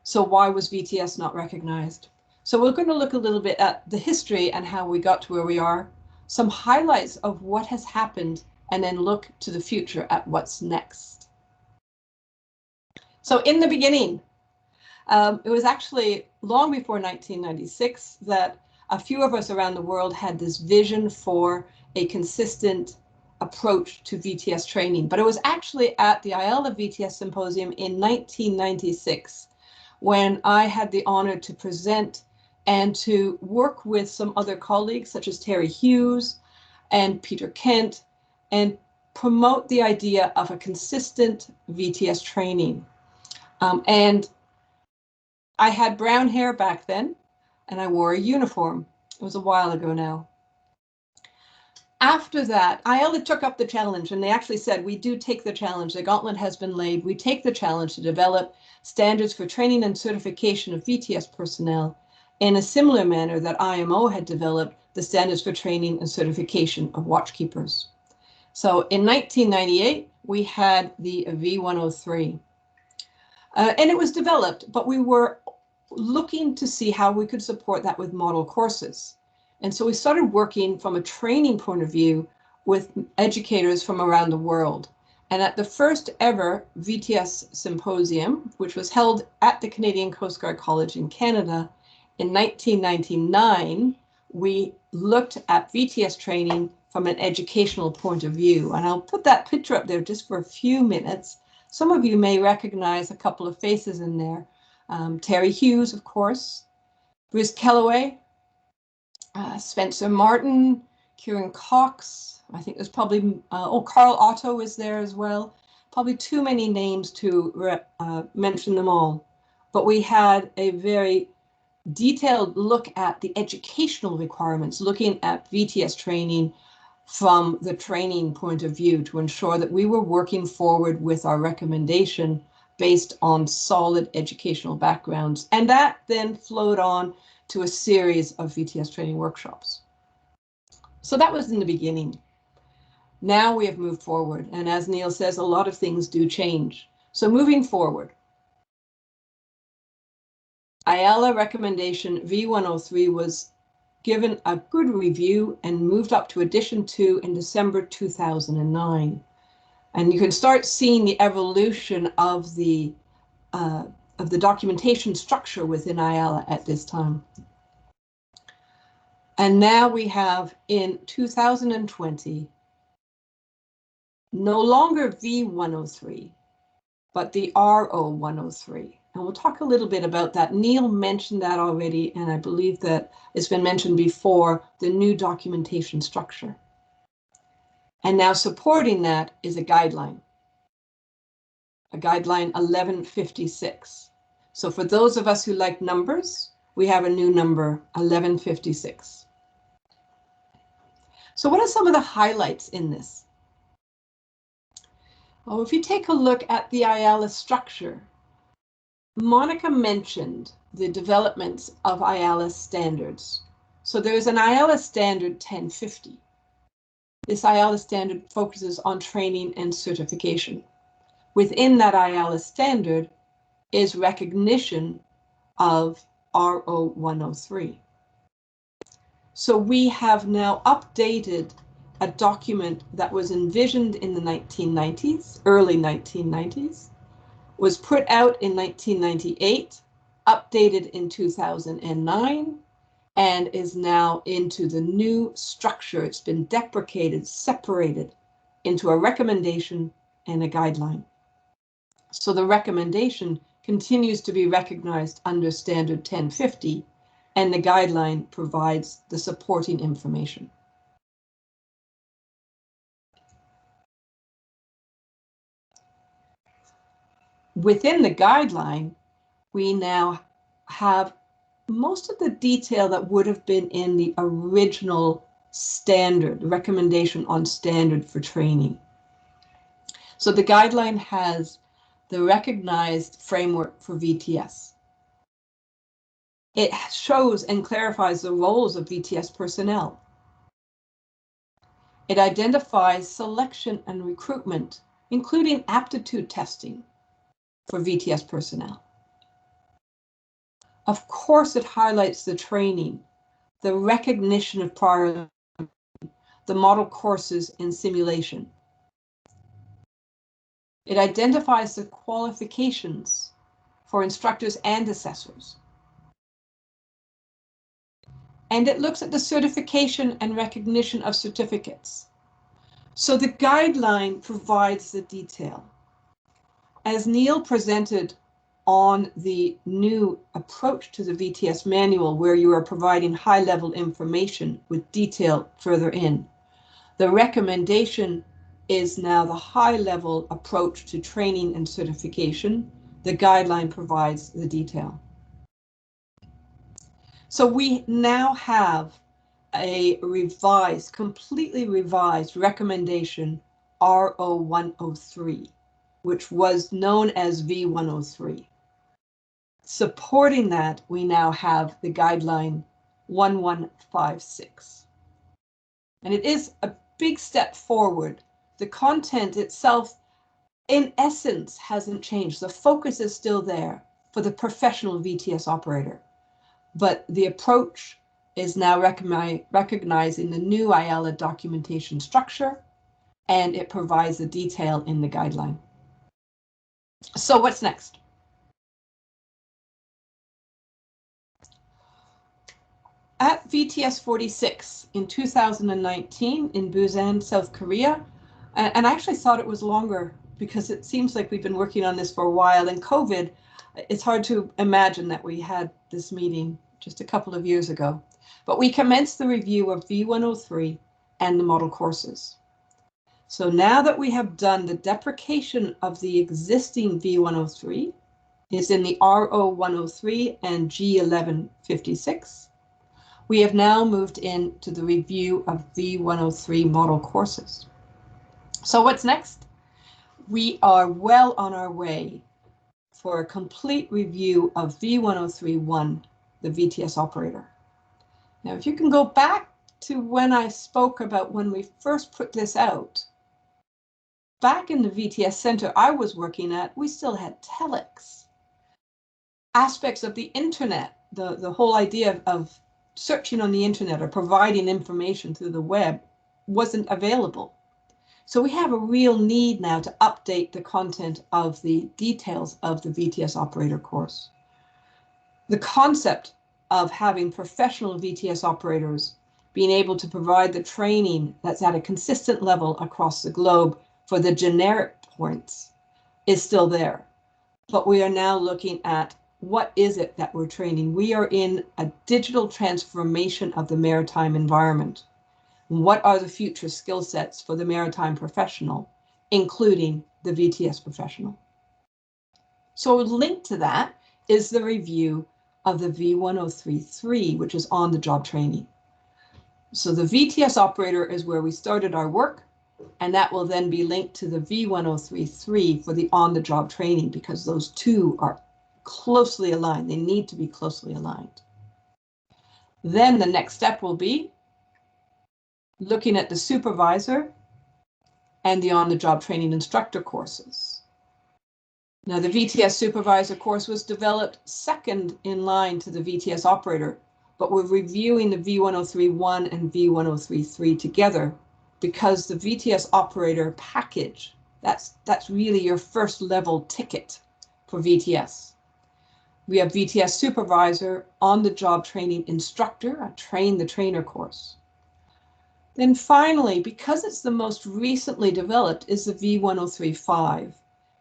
So why was VTS not recognized? So we're going to look a little bit at the history and how we got to where we are, some highlights of what has happened, and then look to the future at what's next. So in the beginning, it was actually long before 1996 that a few of us around the world had this vision for a consistent approach to VTS training. But it was actually at the Ayala VTS Symposium in 1996 when I had the honor to present and to work with some other colleagues such as Terry Hughes and Peter Kent and promote the idea of a consistent VTS training. And I had brown hair back then and I wore a uniform. It was a while ago now. After that, Ayala took up the challenge and they actually said, we do take the challenge. The gauntlet has been laid. We take the challenge to develop standards for training and certification of VTS personnel in a similar manner that IMO had developed the standards for training and certification of watchkeepers. So in 1998, we had the V103. And it was developed, but we were looking to see how we could support that with model courses. And so we started working from a training point of view with educators from around the world. And at the first ever VTS symposium, which was held at the Canadian Coast Guard College in Canada in 1999, we looked at VTS training from an educational point of view. And I'll put that picture up there just for a few minutes. Some of you may recognize a couple of faces in there. Terry Hughes, of course, Bruce Kellaway, Spencer Martin, Kieran Cox. I think there's probably, Carl Otto is there as well. Probably too many names to mention them all. But we had a very detailed look at the educational requirements, looking at VTS training from the training point of view to ensure that we were working forward with our recommendation based on solid educational backgrounds. And that then flowed on to a series of VTS training workshops. So that was in the beginning. Now we have moved forward. And as Neil says, a lot of things do change. So moving forward, IALA recommendation V103 was given a good review and moved up to edition 2 in December 2009. And you can start seeing the evolution of the documentation structure within IALA at this time. And now we have in 2020, no longer V103, but the RO103. And we'll talk a little bit about that. Neil mentioned that already, and I believe that it's been mentioned before, the new documentation structure. And now supporting that is a guideline 1156. So for those of us who like numbers, we have a new number, 1156. So what are some of the highlights in this? Well, if you take a look at the IALA structure, Monica mentioned the developments of IALA standards. So there's an IALA standard 1050. This IALA standard focuses on training and certification. Within that IALA standard is recognition of RO103. So we have now updated a document that was envisioned in the 1990s, early 1990s, was put out in 1998, updated in 2009, and is now into the new structure. It's been deprecated, separated into a recommendation and a guideline. So the recommendation continues to be recognized under Standard 1050, and the guideline provides the supporting information. Within the guideline, we now have most of the detail that would have been in the original standard, the recommendation on standard for training. So the guideline has the recognized framework for VTS. It shows and clarifies the roles of VTS personnel. It identifies selection and recruitment, including aptitude testing for VTS personnel. Of course, it highlights the training, the recognition of prior, the model courses and simulation. It identifies the qualifications for instructors and assessors. And it looks at the certification and recognition of certificates. So the guideline provides the detail. As Neil presented on the new approach to the VTS manual, where you are providing high-level information with detail further in, the recommendation is now the high-level approach to training and certification. The guideline provides the detail. So we now have a revised, completely revised recommendation RO103, which was known as V103. Supporting that, we now have the guideline 1156. And it is a big step forward. The content itself, in essence, hasn't changed. The focus is still there for the professional VTS operator, but the approach is now recognizing the new IALA documentation structure, and it provides the detail in the guideline. So what's next? At VTS 46 in 2019 in Busan, South Korea, and I actually thought it was longer because it seems like we've been working on this for a while, and COVID, it's hard to imagine that we had this meeting just a couple of years ago. But we commenced the review of V103 and the model courses. So now that we have done the deprecation of the existing V103, is in the RO103 and G1156, we have now moved into the review of V103 model courses. So what's next? We are well on our way for a complete review of V103-1, the VTS operator. Now, if you can go back to when I spoke about when we first put this out, back in the VTS center I was working at, we still had telex. Aspects of the internet, the whole idea of searching on the internet or providing information through the web wasn't available. So we have a real need now to update the content of the details of the VTS operator course. The concept of having professional VTS operators being able to provide the training that's at a consistent level across the globe for the generic points is still there. But we are now looking at what is it that we're training. We are in a digital transformation of the maritime environment. What are the future skill sets for the maritime professional, including the VTS professional? So linked to that is the review of the V1033, which is on-the-job training. So the VTS operator is where we started our work, and that will then be linked to the V1033 for the on-the-job training, because those two are closely aligned. They need to be closely aligned. Then the next step will be looking at the supervisor and the on-the-job training instructor courses. Now, the VTS supervisor course was developed second in line to the VTS operator, but we're reviewing the V1031 and V1033 together because the VTS operator package, that's really your first level ticket for VTS. We have VTS supervisor, on-the-job training instructor, a train the trainer course. Then finally, because it's the most recently developed, is the V1035.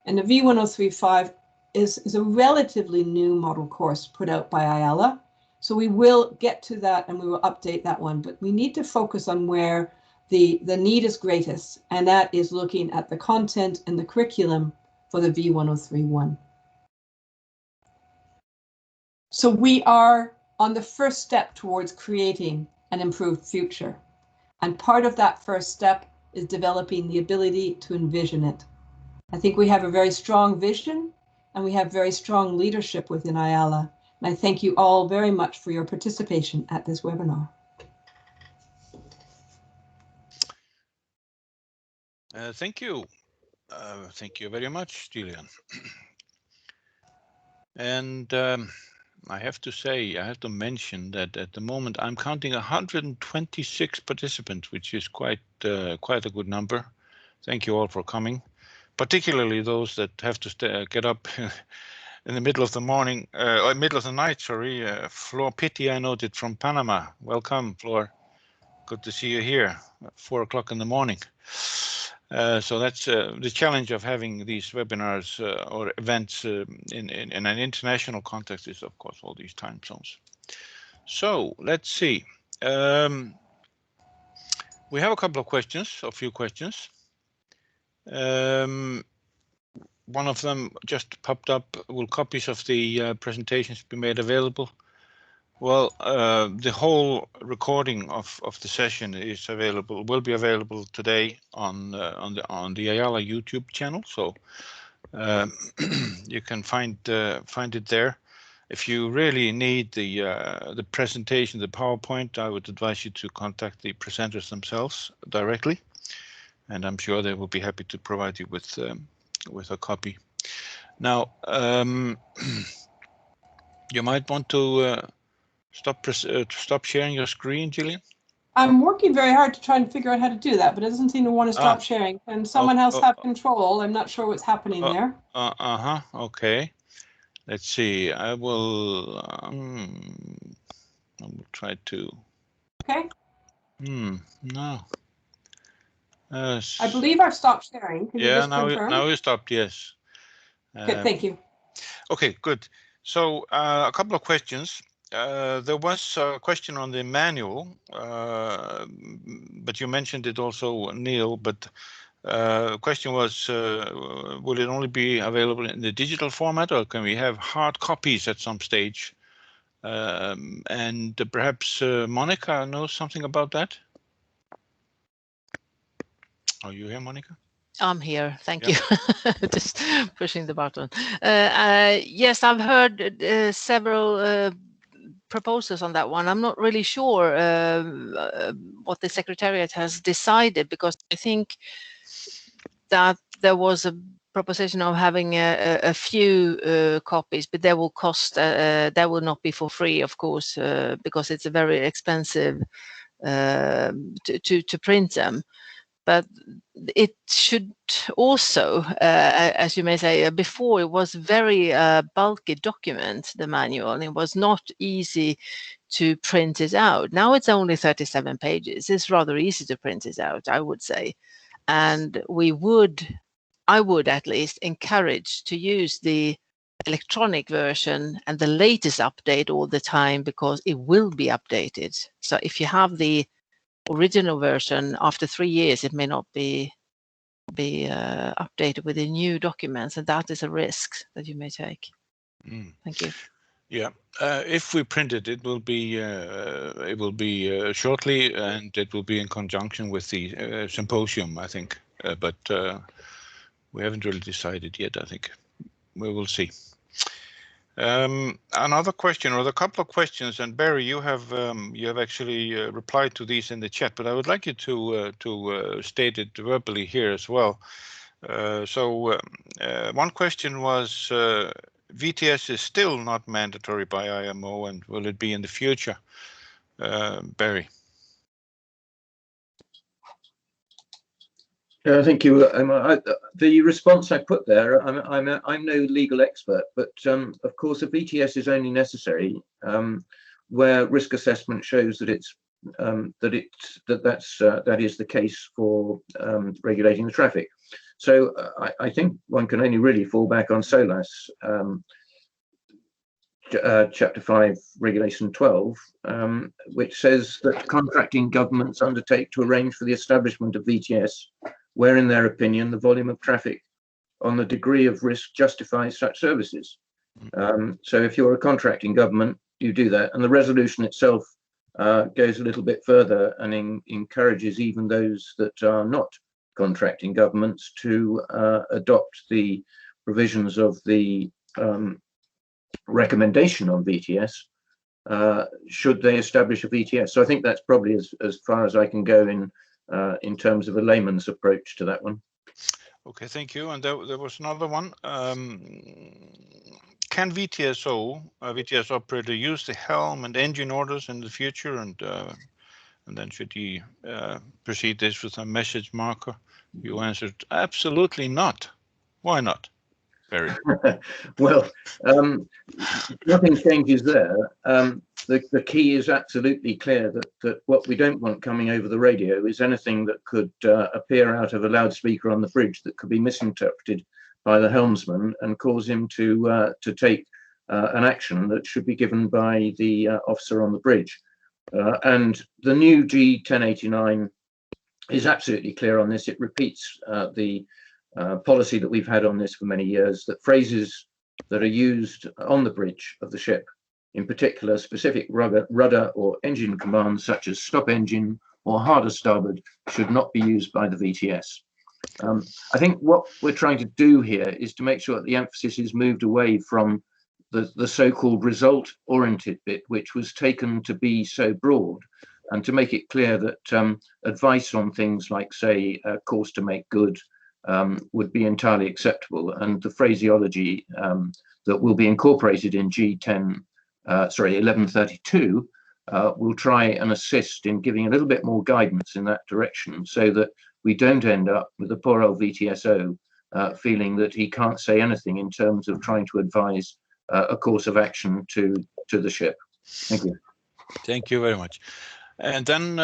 And the V1035 is a relatively new model course put out by IALA. So we will get to that and we will update that one, but we need to focus on where the need is greatest, and that is looking at the content and the curriculum for the V1031. So we are on the first step towards creating an improved future. And part of that first step is developing the ability to envision it. I think we have a very strong vision and we have very strong leadership within IALA. And I thank you all very much for your participation at this webinar.
Thank you. Thank you very much, Julian. And I have to say, I have to mention that at the moment I'm counting 126 participants, which is quite a good number. Thank you all for coming, particularly those that have to get up in the middle of the morning, or middle of the night, sorry. Flor Pitti, I noted from Panama. Welcome, Flor. Good to see you here at 4 o'clock in the morning. So that's the challenge of having these webinars or events in an international context is, of course, all these time zones. So let's see. We have a couple of questions, a few questions. One of them just popped up. Will copies of the presentations be made available? Well, the whole recording of the session is available, will be available today on the IALA YouTube channel. So you can find it there. If you really need the presentation, the PowerPoint, I would advise you to contact the presenters themselves directly, and I'm sure they will be happy to provide you with a copy. Now, you might want to stop sharing your screen, Gillian.
I'm working very hard to try and figure out how to do that, but it doesn't seem to want to stop sharing. Can someone else have control? I'm not sure what's happening there.
Okay. Let's see. I will try to.
Okay.
No.
I believe I've stopped sharing. Can you just confirm?
Now you stopped. Yes.
Good. Thank you.
Okay. Good. So a couple of questions. There was a question on the manual, but you mentioned it also, Neil. But the question was, will it only be available in the digital format, or can we have hard copies at some stage? And perhaps Monica knows something about that. Are you here, Monica?
I'm here. Thank you. Just pushing the button. Yes, I've heard several proposals on that one. I'm not really sure what the Secretariat has decided, because I think that there was a proposition of having a few copies, but they will cost. That will not be for free, of course, because it's a very expensive to print them. But it should also, as you may say, before it was very bulky document, the manual, and it was not easy to print it out. Now it's only 37 pages. It's rather easy to print it out, I would say. And I would at least encourage to use the electronic version and the latest update all the time, because it will be updated. So if you have the original version, after 3 years, it may not be updated with the new documents, and that is a risk that you may take. Thank you.
Yeah, if we print it, it will be shortly, and it will be in conjunction with the symposium, I think. But we haven't really decided yet. I think we will see. Another question, or a couple of questions, and Barry, you have actually replied to these in the chat, but I would like you to state it verbally here as well. One question was, VTS is still not mandatory by IMO, and will it be in the future? Barry.
Thank you. The response I put there, I'm no legal expert, but of course, a VTS is only necessary where risk assessment shows that that is the case for regulating the traffic. So I think one can only really fall back on SOLAS, Chapter 5, Regulation 12, which says that contracting governments undertake to arrange for the establishment of VTS, where, in their opinion, the volume of traffic on the degree of risk justifies such services. So if you're a contracting government, you do that. And the resolution itself goes a little bit further and encourages even those that are not contracting governments to adopt the provisions of the recommendation on VTS, should they establish a VTS. So I think that's probably as far as I can go in terms of a layman's approach to that one.
Okay, thank you. And there was another one. Can VTS operator use the helm and engine orders in the future, and then should he proceed this with a message marker? You answered absolutely not. Why not? Barry.
Well, nothing changes there. The key is absolutely clear that what we don't want coming over the radio is anything that could appear out of a loudspeaker on the bridge that could be misinterpreted by the helmsman and cause him to take an action that should be given by the officer on the bridge. And the new G1089 is absolutely clear on this. It repeats the policy that we've had on this for many years, that phrases that are used on the bridge of the ship, in particular specific rudder or engine commands such as stop engine or harder starboard, should not be used by the VTS. I think what we're trying to do here is to make sure that the emphasis is moved away from the so-called result-oriented bit, which was taken to be so broad and to make it clear that advice on things like, say, a course to make good would be entirely acceptable. And the phraseology that will be incorporated in G10, 1132, will try and assist in giving a little bit more guidance in that direction, so that we don't end up with the poor old VTSO feeling that he can't say anything in terms of trying to advise a course of action to the ship. Thank you.
Thank you very much. And then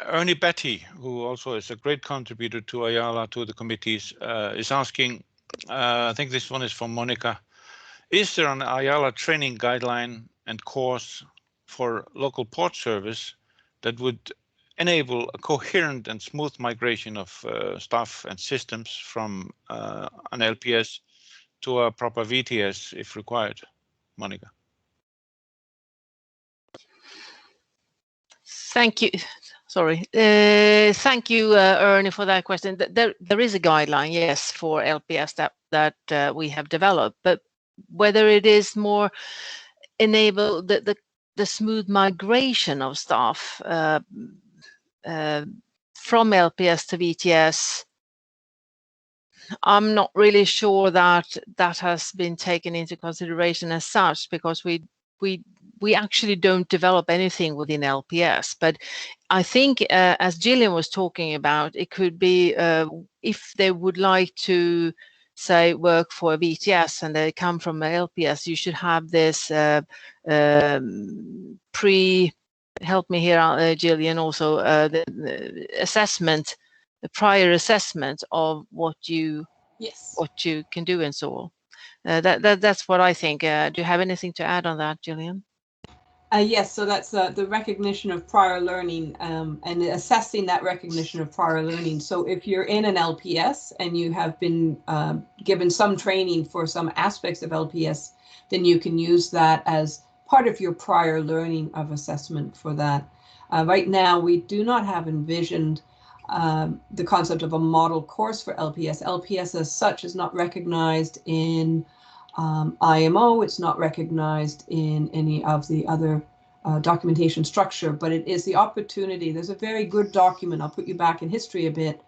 Ernie Betty, who also is a great contributor to IALA, to the committees, is asking, I think this one is from Monica, is there an IALA training guideline and course for local port service that would enable a coherent and smooth migration of staff and systems from an LPS to a proper VTS if required? Monica.
Thank you. Sorry. Thank you, Ernie, for that question. There is a guideline, yes, for LPS that we have developed, but whether it is more enable the smooth migration of staff from LPS to VTS, I'm not really sure that has been taken into consideration as such, because we actually don't develop anything within LPS. But I think, as Gillian was talking about, it could be if they would like to, say, work for a VTS and they come from an LPS, you should have this help me here, Gillian, also the assessment, the prior assessment of what you can do and so on. That's what I think. Do you have anything to add on that, Gillian?
Yes, so that's the recognition of prior learning and assessing that recognition of prior learning. So if you're in an LPS and you have been given some training for some aspects of LPS, then you can use that as part of your prior learning of assessment for that. Right now, we do not have envisioned the concept of a model course for LPS. LPS as such is not recognized in IMO, it's not recognized in any of the other documentation structure, but it is the opportunity. There's a very good document, I'll put you back in history a bit,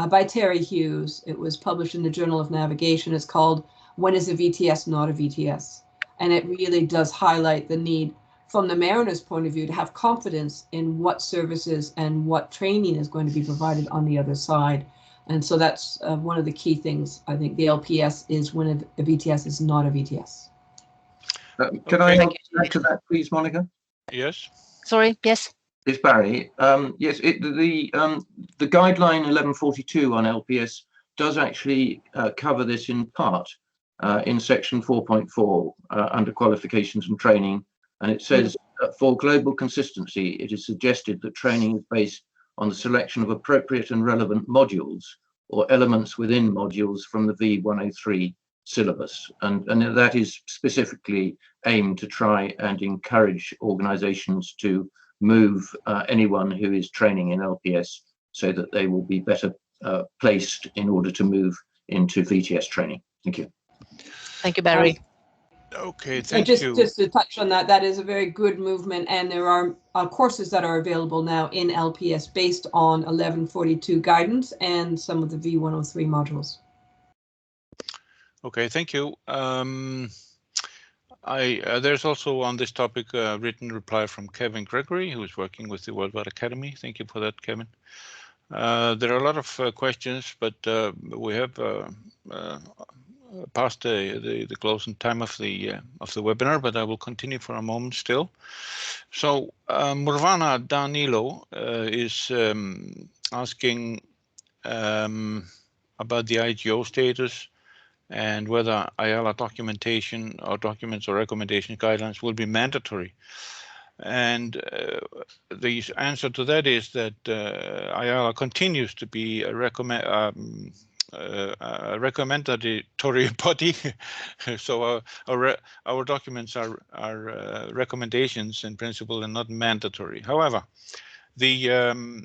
by Terry Hughes. It was published in the Journal of Navigation. It's called When is a VTS Not a VTS? And it really does highlight the need from the mariner's point of view to have confidence in what services and what training is going to be provided on the other side. And so that's one of the key things. I think the LPS is when a VTS is not a VTS.
Can I add to that, please, Monica?
Yes.
Sorry, yes.
It's Barry. Yes, the guideline 1142 on LPS does actually cover this in part in section 4.4 under qualifications and training. And it says, for global consistency, it is suggested that training is based on the selection of appropriate and relevant modules or elements within modules from the V103 syllabus. And that is specifically aimed to try and encourage organizations to move anyone who is training in LPS so that they will be better placed in order to move into VTS training. Thank you.
Thank you, Barry.
Okay, thank
you. Just to touch on that, that is a very good movement, and there are courses that are available now in LPS based on 1142 guidance and some of the V103 modules.
Okay, thank you. There's also on this topic a written reply from Kevin Gregory, who is working with the Worldwide Academy. Thank you for that, Kevin. There are a lot of questions, but we have past the closing time of the webinar, but I will continue for a moment still. So Murvana Danilo is asking about the IGO status and whether IALA documentation or documents or recommendation guidelines will be mandatory. And the answer to that is that IALA continues to be a recommendatory body. So our documents are recommendations in principle and not mandatory. However, the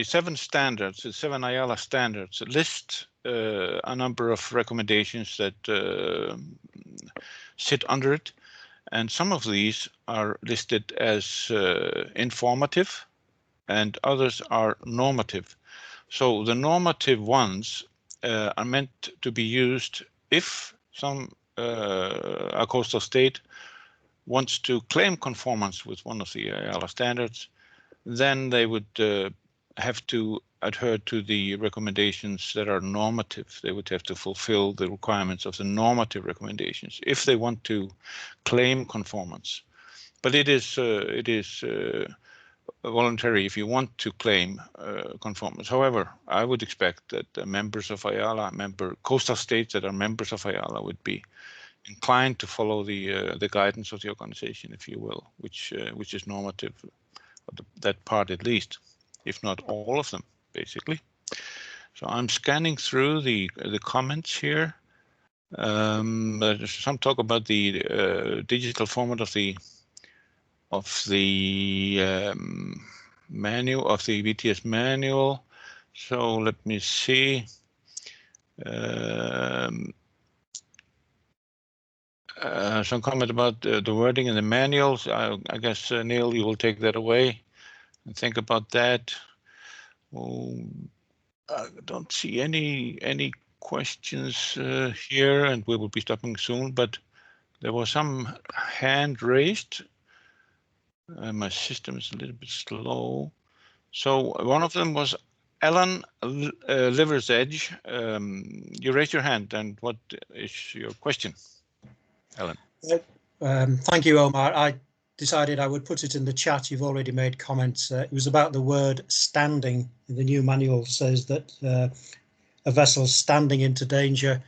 7 standards, the 7 IALA standards list a number of recommendations that sit under it. And some of these are listed as informative and others are normative. So the normative ones are meant to be used if a coastal state wants to claim conformance with one of the IALA standards, then they would have to adhere to the recommendations that are normative. They would have to fulfill the requirements of the normative recommendations if they want to claim conformance. But it is voluntary if you want to claim conformance. However, I would expect that the members of IALA, coastal states that are members of IALA, would be inclined to follow the guidance of the organization, if you will, which is normative, that part at least, if not all of them, basically. So I'm scanning through the comments here. There's some talk about the digital format of the manual, of the VTS manual. So let me see. Some comment about the wording in the manuals. I guess, Neil, you will take that away and think about that. I don't see any questions here, and we will be stopping soon, but there was some hand raised. My system is a little bit slow. So one of them was Alan Liver's Edge. You raised your hand, and what is your question, Alan?
Thank you, Omar. I decided I would put it in the chat. You've already made comments. It was about the word standing. The new manual says that a vessel standing into danger.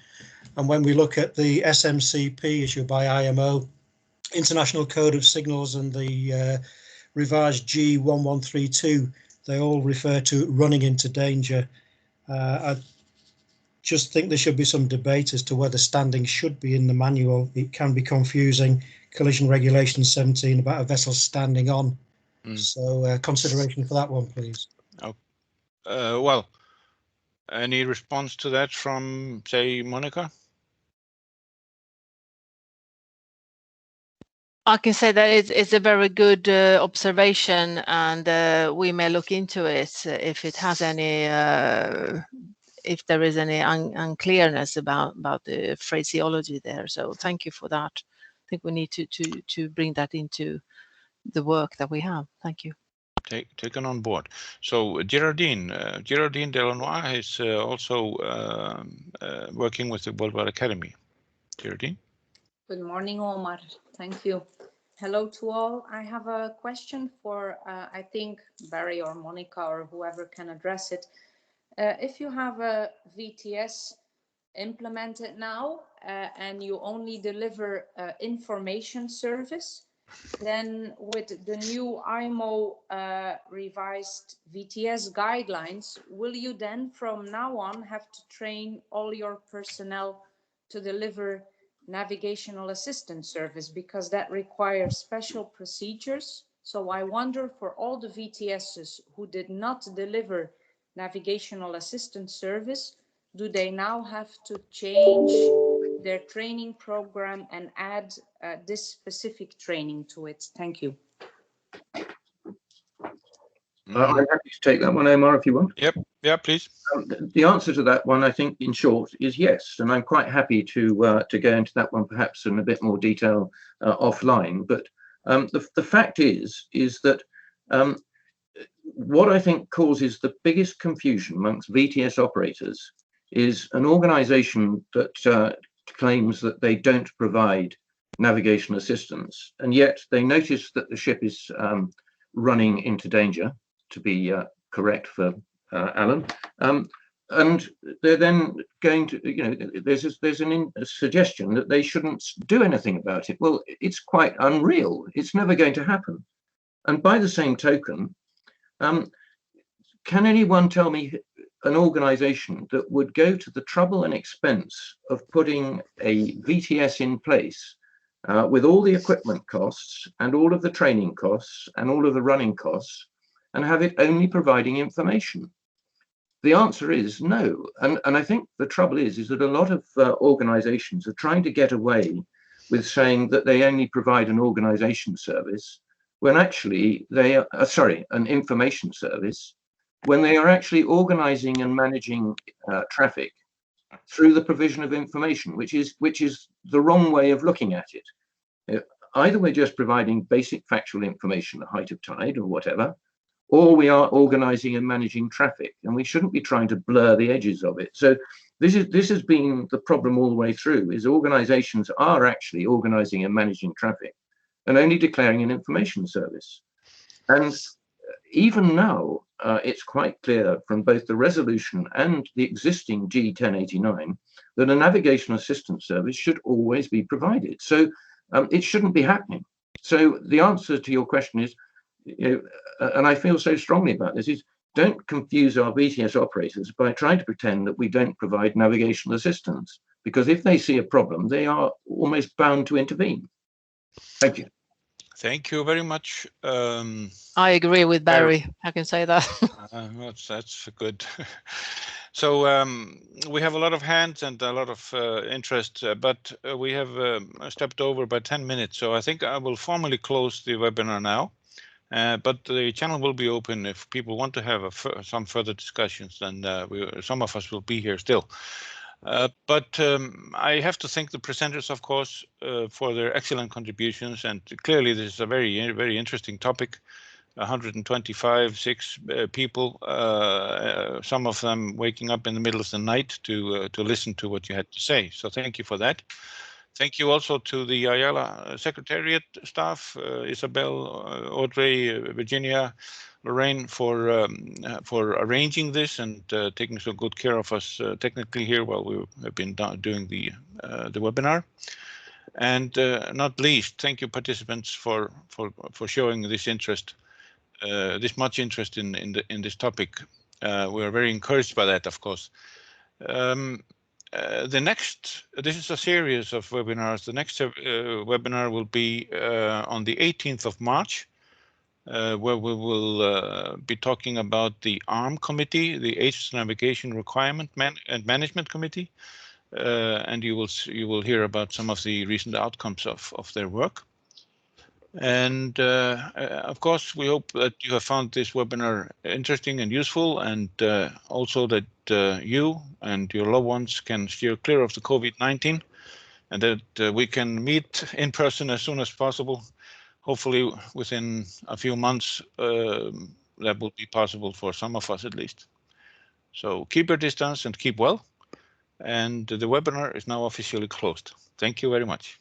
And when we look at the SMCP issued by IMO, International Code of Signals, and the revised G1132, they all refer to running into danger. I just think there should be some debate as to whether standing should be in the manual. It can be confusing. Collision Regulation 17 about a vessel standing on. So consideration for that one, please.
Well, any response to that from, say, Monica?
I can say that it's a very good observation, and we may look into it if it has any, if there is any unclearness about the phraseology there. So thank you for that. I think we need to bring that into the work that we have. Thank you.
Taken on board. So Geraldine Delanois is also working with the Worldwide Academy. Geraldine.
Good morning, Omar. Thank you. Hello to all. I have a question for, I think, Barry or Monica or whoever can address it. If you have a VTS implemented now and you only deliver information service, then with the new IMO revised VTS guidelines, will you then from now on have to train all your personnel to deliver navigational assistance service, because that requires special procedures? So I wonder, for all the VTSs who did not deliver navigational assistance service, do they now have to change their training program and add this specific training to it? Thank you.
I'm happy to take that one, Omar, if you want.
Yep. Yeah, please.
The answer to that one, I think, in short, is yes, and I'm quite happy to go into that one perhaps in a bit more detail offline. But the fact is that what I think causes the biggest confusion amongst VTS operators is an organisation that claims that they don't provide navigation assistance, and yet they notice that the ship is running into danger, to be correct for Alan, and they're then going to, there's a suggestion that they shouldn't do anything about it. Well, it's quite unreal. It's never going to happen. And by the same token, can anyone tell me an organization that would go to the trouble and expense of putting a VTS in place with all the equipment costs and all of the training costs and all of the running costs, and have it only providing information? The answer is no. And I think the trouble is that a lot of organizations are trying to get away with saying that they only provide an organization service when actually they are, an information service, when they are actually organizing and managing traffic through the provision of information, which is the wrong way of looking at it. Either we're just providing basic factual information, the height of tide or whatever, or we are organizing and managing traffic, and we shouldn't be trying to blur the edges of it. So this has been the problem all the way through, is organizations are actually organizing and managing traffic and only declaring an information service. And even now, it's quite clear from both the resolution and the existing G1089 that a navigation assistance service should always be provided. So it shouldn't be happening. So the answer to your question is, and I feel so strongly about this, is don't confuse our VTS operators by trying to pretend that we don't provide navigational assistance, because if they see a problem, they are almost bound to intervene. Thank you.
Thank you very much.
I agree with Barry. I can say that.
That's good. So we have a lot of hands and a lot of interest, but we have stepped over by 10 minutes. So I think I will formally close the webinar now. But the channel will be open if people want to have some further discussions, then some of us will be here still. But I have to thank the presenters, of course, for their excellent contributions. And clearly, this is a very, very interesting topic. 126 people, some of them waking up in the middle of the night to listen to what you had to say. So thank you for that. Thank you also to the Ayala Secretariat staff, Isabel, Audrey, Virginia, Lorraine, for arranging this and taking so good care of us technically here while we have been doing the webinar. And not least, thank you participants for showing this interest, this much interest in this topic. We are very encouraged by that, of course. This is a series of webinars. The next webinar will be on the 18th of March, where we will be talking about the ARM committee, the Aegis Navigation Requirement and Management Committee, and you will hear about some of the recent outcomes of their work. And of course, we hope that you have found this webinar interesting and useful, and also that you and your loved ones can steer clear of the COVID-19, and that we can meet in person as soon as possible. Hopefully within a few months, that will be possible for some of us at least. So keep your distance and keep well. And the webinar is now officially closed. Thank you very much.